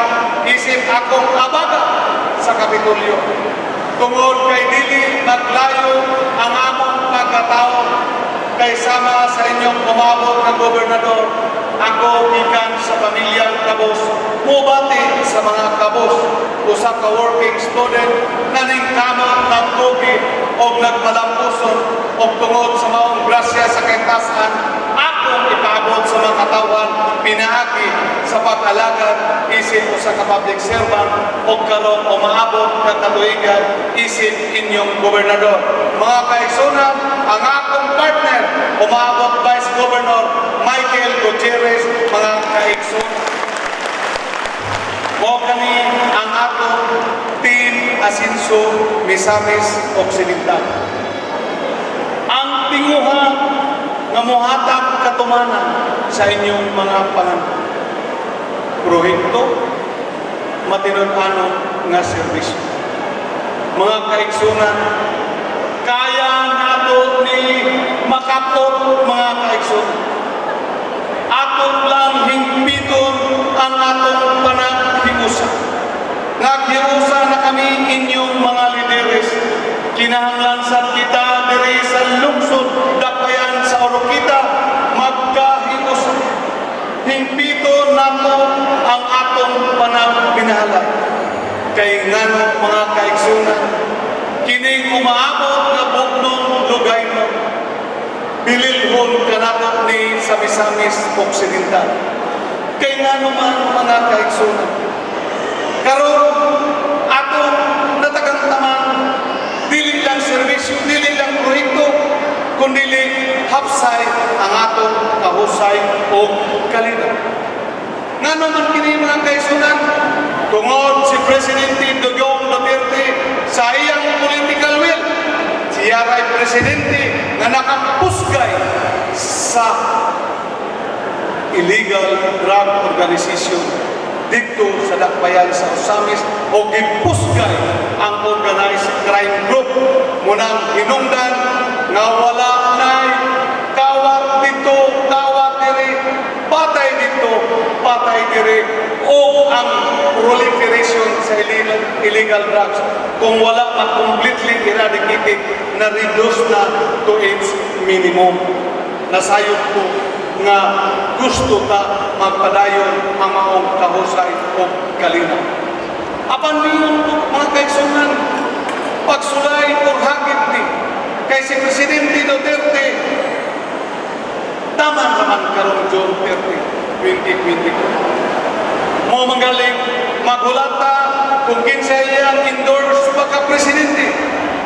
isip akong abaga sa Kapitolyo. Tungod kay dili maglayo ang among pagkatao kay sama sa inyong umabot na gobernador, ako ikan sa pamilyang kabos, mubati sa mga kabos, usa ka working student na ningkamot ng COVID o nagmalampuson o tungod sa maong grasya sa kentasan, akong ipaabot sa mga katawan, pinaagi sa pag-alagad, isip o sa public servant o karon o maabot na katuigan, isip inyong gobernador. Mga kaigsunan, ang akong partner, umaabot Vice Governor Michael Gutierrez, mga kaigsunan. O kani ang atong Team Asinso Misamis Occidental. Ang tinguha nga mohatag katumanan sa inyong mga proyekto, matinud-ano nga serbisyo. Mga kaigsunan, kaya nato ni makapot mga kaigsunan. Aton lang hingpiton ang atong panaghiusa. Naghiusa na kami inyong mga lideres. Kinahanglan sa kita diri sa lungsod Dakbayan sa Oroquita magkahiusa. Hingpiton nato ang atong panagbinahalay. Kay ngano mga kaigsunan, kining umaabot nga bugnon lugay mo. Bililhon kanato ni sa Misamis Occidental. Kay ngano man mga kaigsunan, karon atong natagamtaman dili lang serbisyo, dili lang proyekto, kundi hapsay ang atong kahusay o kalidad. Ngano man kini mga kaigsunan, tungod si Presidente Dugong Duterte sa iyang political will, siya ay presidente na nakapusgay sa illegal drug organization dito sa Dakbayan sa Osamis o gipusgay ang organized crime group munang hinungdan nga wala nay kawat dito, kawat diri, patay dito, patay diri o ang proliferation sa illegal drugs kung wala pa completely eradicated na reduce na to its minimum. Nasayod ko nga gusto ta magpadayon ang maong kahusay o kalinaw. Apan niyon po mga kaigsunan, pagsulay o hagit ni kay si Presidente Duterte, tama naman karon June 30, 2022. Mo manggaling maghulata kung kinsa iyang endorse pagka-presidente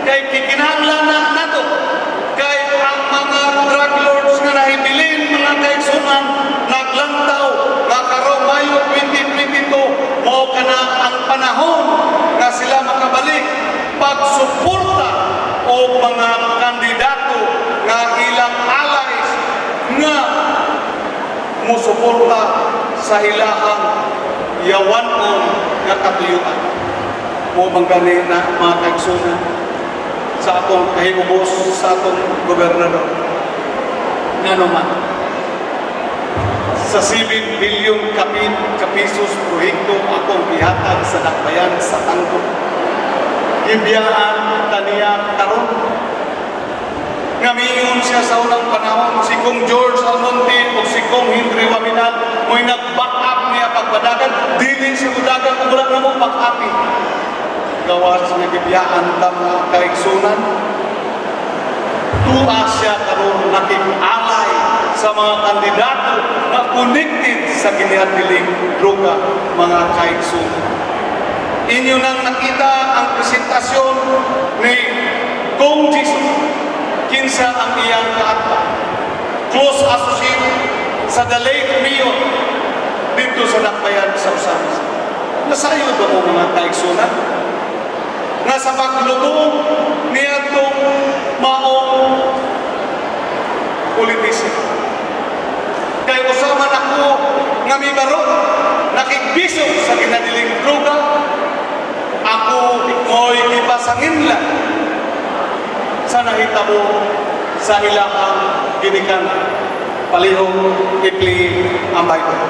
kay kikinahanglan na nato kay ang mga drug lords nga nahibilin mga kaigsunan naglantaw nga karong Mayo 2022 mao kana ang panahon nga sila makabalik pagsuporta o mga kandidato nga ilang allies nga musuporta sa ilahang yawanon nga katuyuan. Mo manggani na mga kaigsunan sa atong kahimubos sa atong gobernador. Ngano man sa 7 bilyon kapisos proyekto akong gihatag sa Dakbayan sa Tangko. Ibiyaan kaniya karon. Ngamingon siya sa unang panahon si Kong George Almonte o si Kong Henry Waminal mo'y nag-back up niya pagpadagan, dili siya budagan kung wala na mo back up. Gawas nga gibiyaan ta mga kaigsunan, tuwa siya karon nakig-alay sa mga kandidato na connected sa ginihatiling droga, mga kaigsunan. Inyo nang nakita ang presentasyon ni Kong Jesus, kinsa ang iyang kaatla, close associate sa the late Mayor dito sa Dakbayan sa Usamis. Nasayo ba mo mga kaigsunan? Nga sa paglubong niya itong maong politician. Kaya usaman ako nga may baro, nakikbisog sa ginadiling droga, ako mo'y ipasangin lang sa nahitabo sa ilang ginikan palihong ipli ang Bible.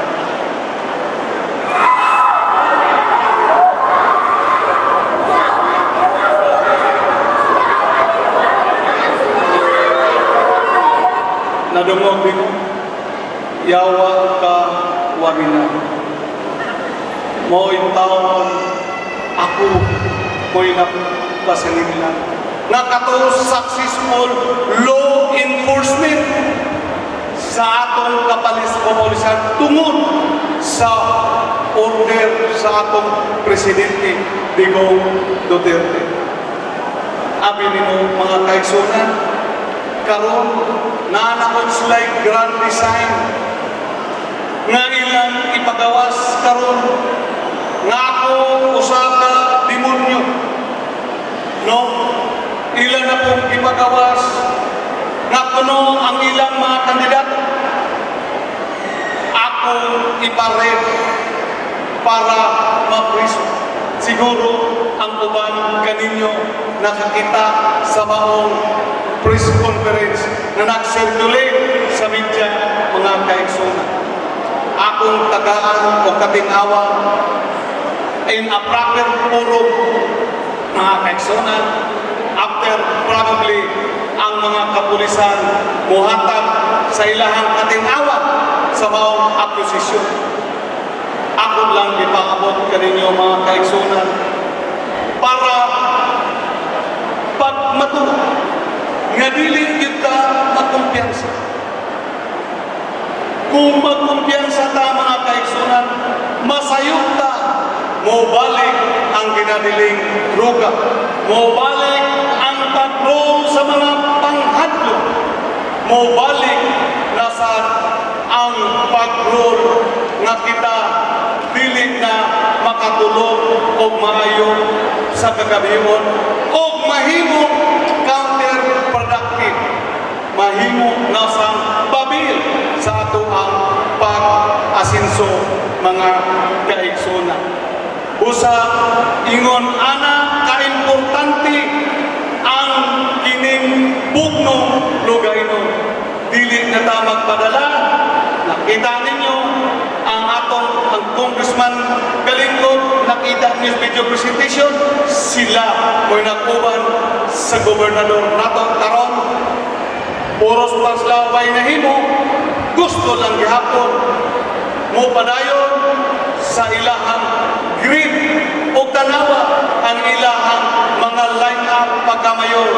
Nadungog din yawa ka wamina. Mo'y taon ako mo'y napasangin lang. Nakatong successful law enforcement sa atong kapulisan tungod sa order sa atong Presidente Digong Duterte. Abi nimo mga kaigsunan, karon naanakon sila'y grand design nga ilang ipagawas karon nga ako usa ka demonyo, no? Ilan na pong ipagawas nga kuno ang ilang mga kandidato. Ako ipared para mapriso. Siguro ang uban kaninyo nakakita sa maong press conference na nag-circulate sa media, mga kaigsunan. Akong tagaan o katinawa in a proper forum, mga kaigsunan, after probably ang mga kapulisan muhatag sa ilahang katinawa sa maong akusisyon. Ako lang ipaabot kaninyo mga kaigsunan para pag matuwa nga dili kita magkumpiyansa. Kung magkumpiyansa ta mga kaigsunan, masayog ta mo balik ang ginadiling droga, mo balik ang pag-roll sa mga panghadlo, mo balik nasa ang pag-roll nga kita dili na makatulog o maayo sa kagabihon o mahimo counterproductive, mahimo nasang babil sa ato ang pag-asinso mga kaigsunan. Usa ingon ana ka-importante ang kining bugno lugaynon. Dili na ta magpadala. Nakita ninyo ang Congressman Galingkod, nakita niyo video presentation, sila mo'y nakuban sa gobernador natong karon. Puros paslaway na himo, gusto lang gihapon mo padayon sa ilahang grid o tanawa ang ilahang mga line-up pagkamayor.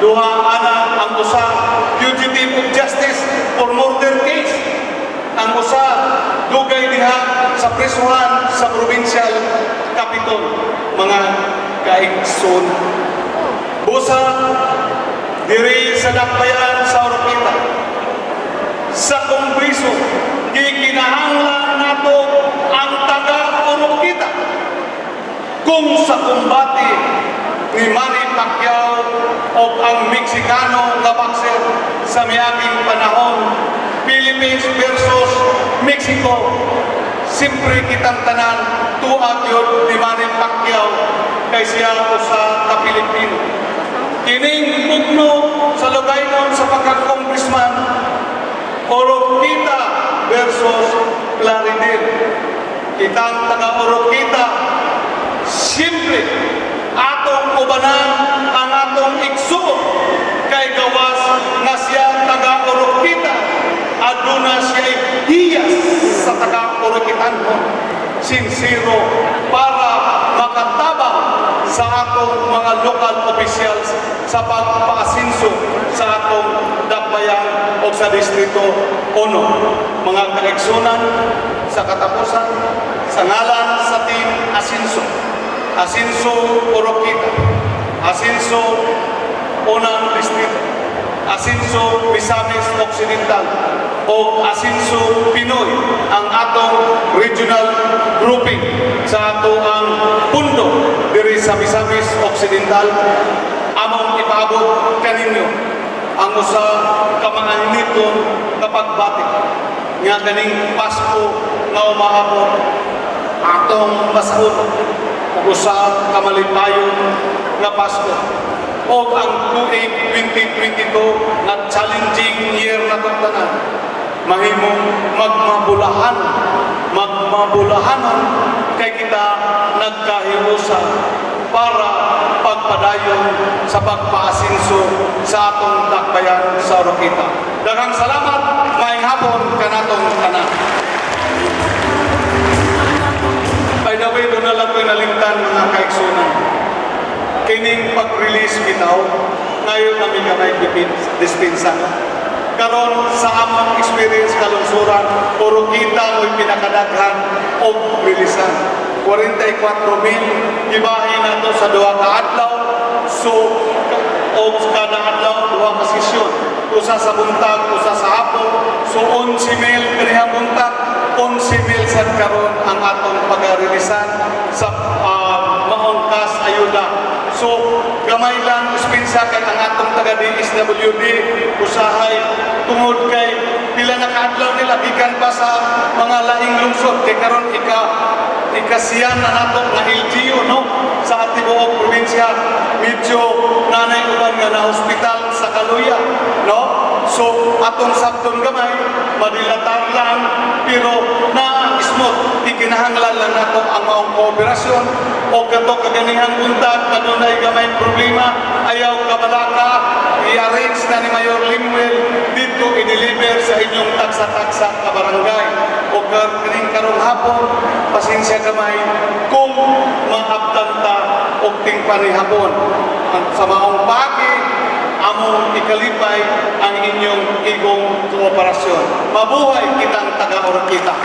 Duha ana ang usa fugitive of justice for murder case, ang usa dugay diha sa prisuhan sa provincial capital, mga kaigsunan. Busa diri sa Dakbayan sa Oroquita, sa Kongreso, gikinahanglan nato ang taga-Oroquita kung sa kumbati ni Manny Pacquiao o ang Meksikano nga boxer sa miaging panahon, Philippines versus Mexico. Siyempre kitang tanan tuwa yun ni Manny Pacquiao kay siya usa ka Pilipino. Kining bugno sa lugaynon sa pagka-congressman, Oroquita versus Plaridel. Kitang taga-Oroquita, siyempre atong ubanan ang atong igsuot kay gawas nga siya taga-Oroquita, aduna siya hiyas sa taga-Oroquitanhon, sincero para makatabang sa atong mga local officials sa pagpaasinso sa atong Dakbayan Dakbayan o sa Distrito 1. Mga kaigsunan, sa katapusan, sa ngalan sa Team Asinso, Asinso Oroquita, Asinso Unang Distrito, Asinso Misamis Occidental o Asinso Pinoy ang atong regional grouping sa ato ang pundo diri sa Misamis Occidental. Among ipaabot kaninyo ang usa ka mga initon na pagbati nga kaning Pasko nga umaabot atong masahod ug usa ka malipayon nga Pasko o ang 2022 na challenging year na tanan mahimong magmabulahanon kay kita nagkahiusa para pagpadayon sa pagpaasinso sa atong dakbayan sa Oroquita. Daghang salamat, maayong hapon kanatong tanan. By the way, doon na lang ko'y nalimtan mga kaigsunan. Kining pag-release bitaw, ngayon namin kamay dispensa. Karon sa among experience kalungsuran, puro kita mo'y pinakadaghan o releasean. 44,000 gibahin nato sa duha ka adlaw. So, o kada adlaw duha ka sesyon. Usa sa buntag, usa sa hapon. So 11,000 kanihang buntag, 11,000 sad karon ang atong pag-releasean sa maong kas ayuda. So, gamay lang dispensa kay ang atong taga DSWD usahay tungod kay pila na kaadlaw nila gikan pa sa mga laing lungsod kay karon ikasiyan na nato na LGU no sa tibuok probinsya medyo nanay uban nga na hospital sa Kaluya no. So atong sabton gamay madilatar lang pero na smooth ikinahanglan lang nato ang maong kooperasyon o kato kaganihang buntag kanunay gamay problema ayaw kabalaka i-arrange na ni Mayor Limwell dito i-deliver sa inyong taksa-taksa ka barangay o kaning karong hapon pasensya gamay kung maabtan ta o tingpani hapon sa maong pagi among ikalipay ang inyong igong kooperasyon. Mabuhay kitang taga-Oroquita.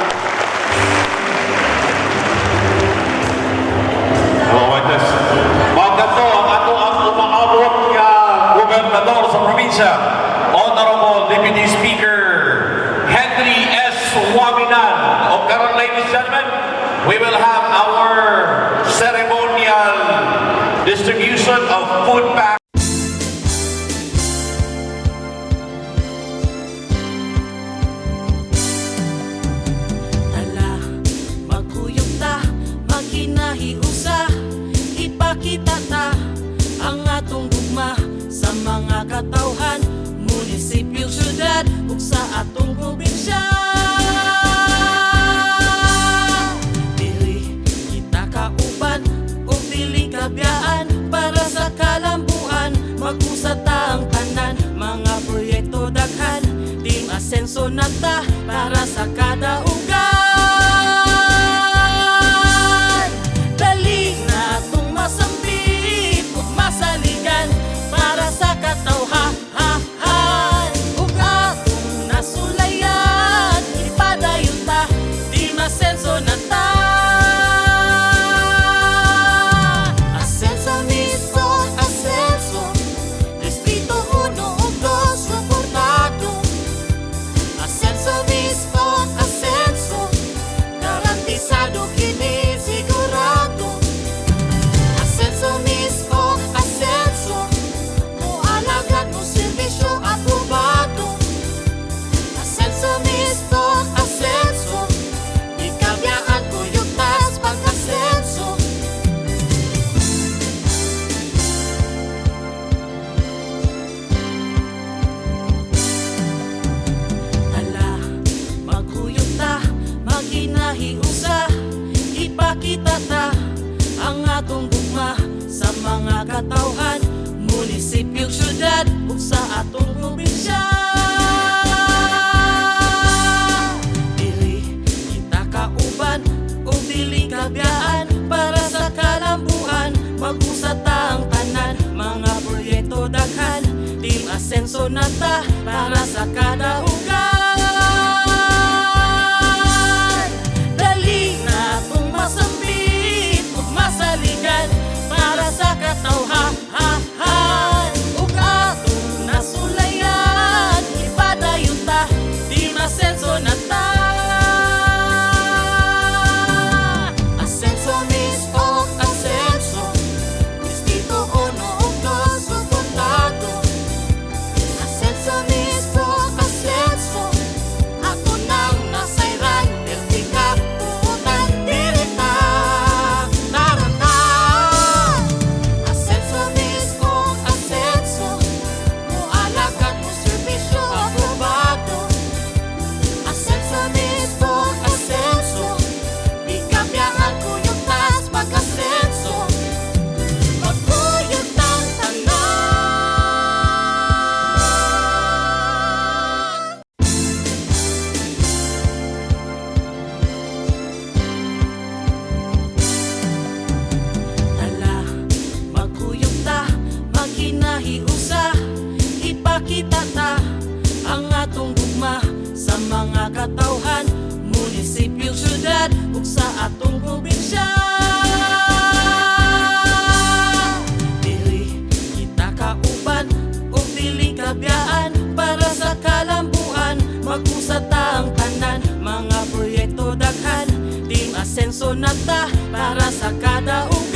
Magkato ang ato ang umaabot nga gobernador sa probinsya, Honorable Deputy Speaker Henry S. Waminan. O karon, ladies and gentlemen, we will have our ceremonial distribution of food packs. Tala, magkuyog ta, magkinahiusa, ipakita ta ang atong gugma sa mga katawhan, munisipyo, syudad, ug sa atong probinsya. Dili kita kauban ug dili kabiyaan para sa kalambuan, mag-usa ta ang tanan, mga proyekto daghan, Team Asenso na ta para sa kada ugan. Dali na itong masambit ug masaligan para sa katawhan ug atong nasulayan, ipadayon ta, Team Asenso na ta. Asenso mismo, Asenso, Distrito 1 ug 2 suportado. Asenso mismo, Asenso, garantisado kini sigurado. Asenso mismo, Asenso, mualagad mo serbisyo aprobado. Asenso mismo, Asenso, di kabiyaan ko yung taas pag-asenso. Tala, maghuyog ta, magkinahiusa, ipakita ta ang atong gugma sa mga katawhan, munisipyo, syudad, ug sa atong probinsya. Dili kita kauban ug dili kabiyaan para sa kalambuan, mag-usa ta ang tanan, mga proyekto daghan, Team asenso na ta para sa kadaugan. Dali na itong masambit ug masaligan para sa katawhan ug atong nasulayan. Ipadayon ta, di masenso na ta. Asenso mismo, asenso Distrito 1 ug 2 suportado. Asenso mismo, asenso ako nang nasayran pertika putan direkta narana. Asenso mismo, asenso mualakat mo serbisyo aprobado. Asenso mismo, asenso bigabyahan ko yung taas pag-asenso. Magkuyot ang tanan. Tala, magkuyot ta, maghinahiusa, ipakita ta ang atong gugma sa mga katawhan, munisipyo, syudad ug sa atong probinsya. Dili kita kauban ug dili kabiyaan para sa kalambuan. Mag-usat ta ang tanan, mga proyekto daghan, team asenso na ta para sa kadaugan.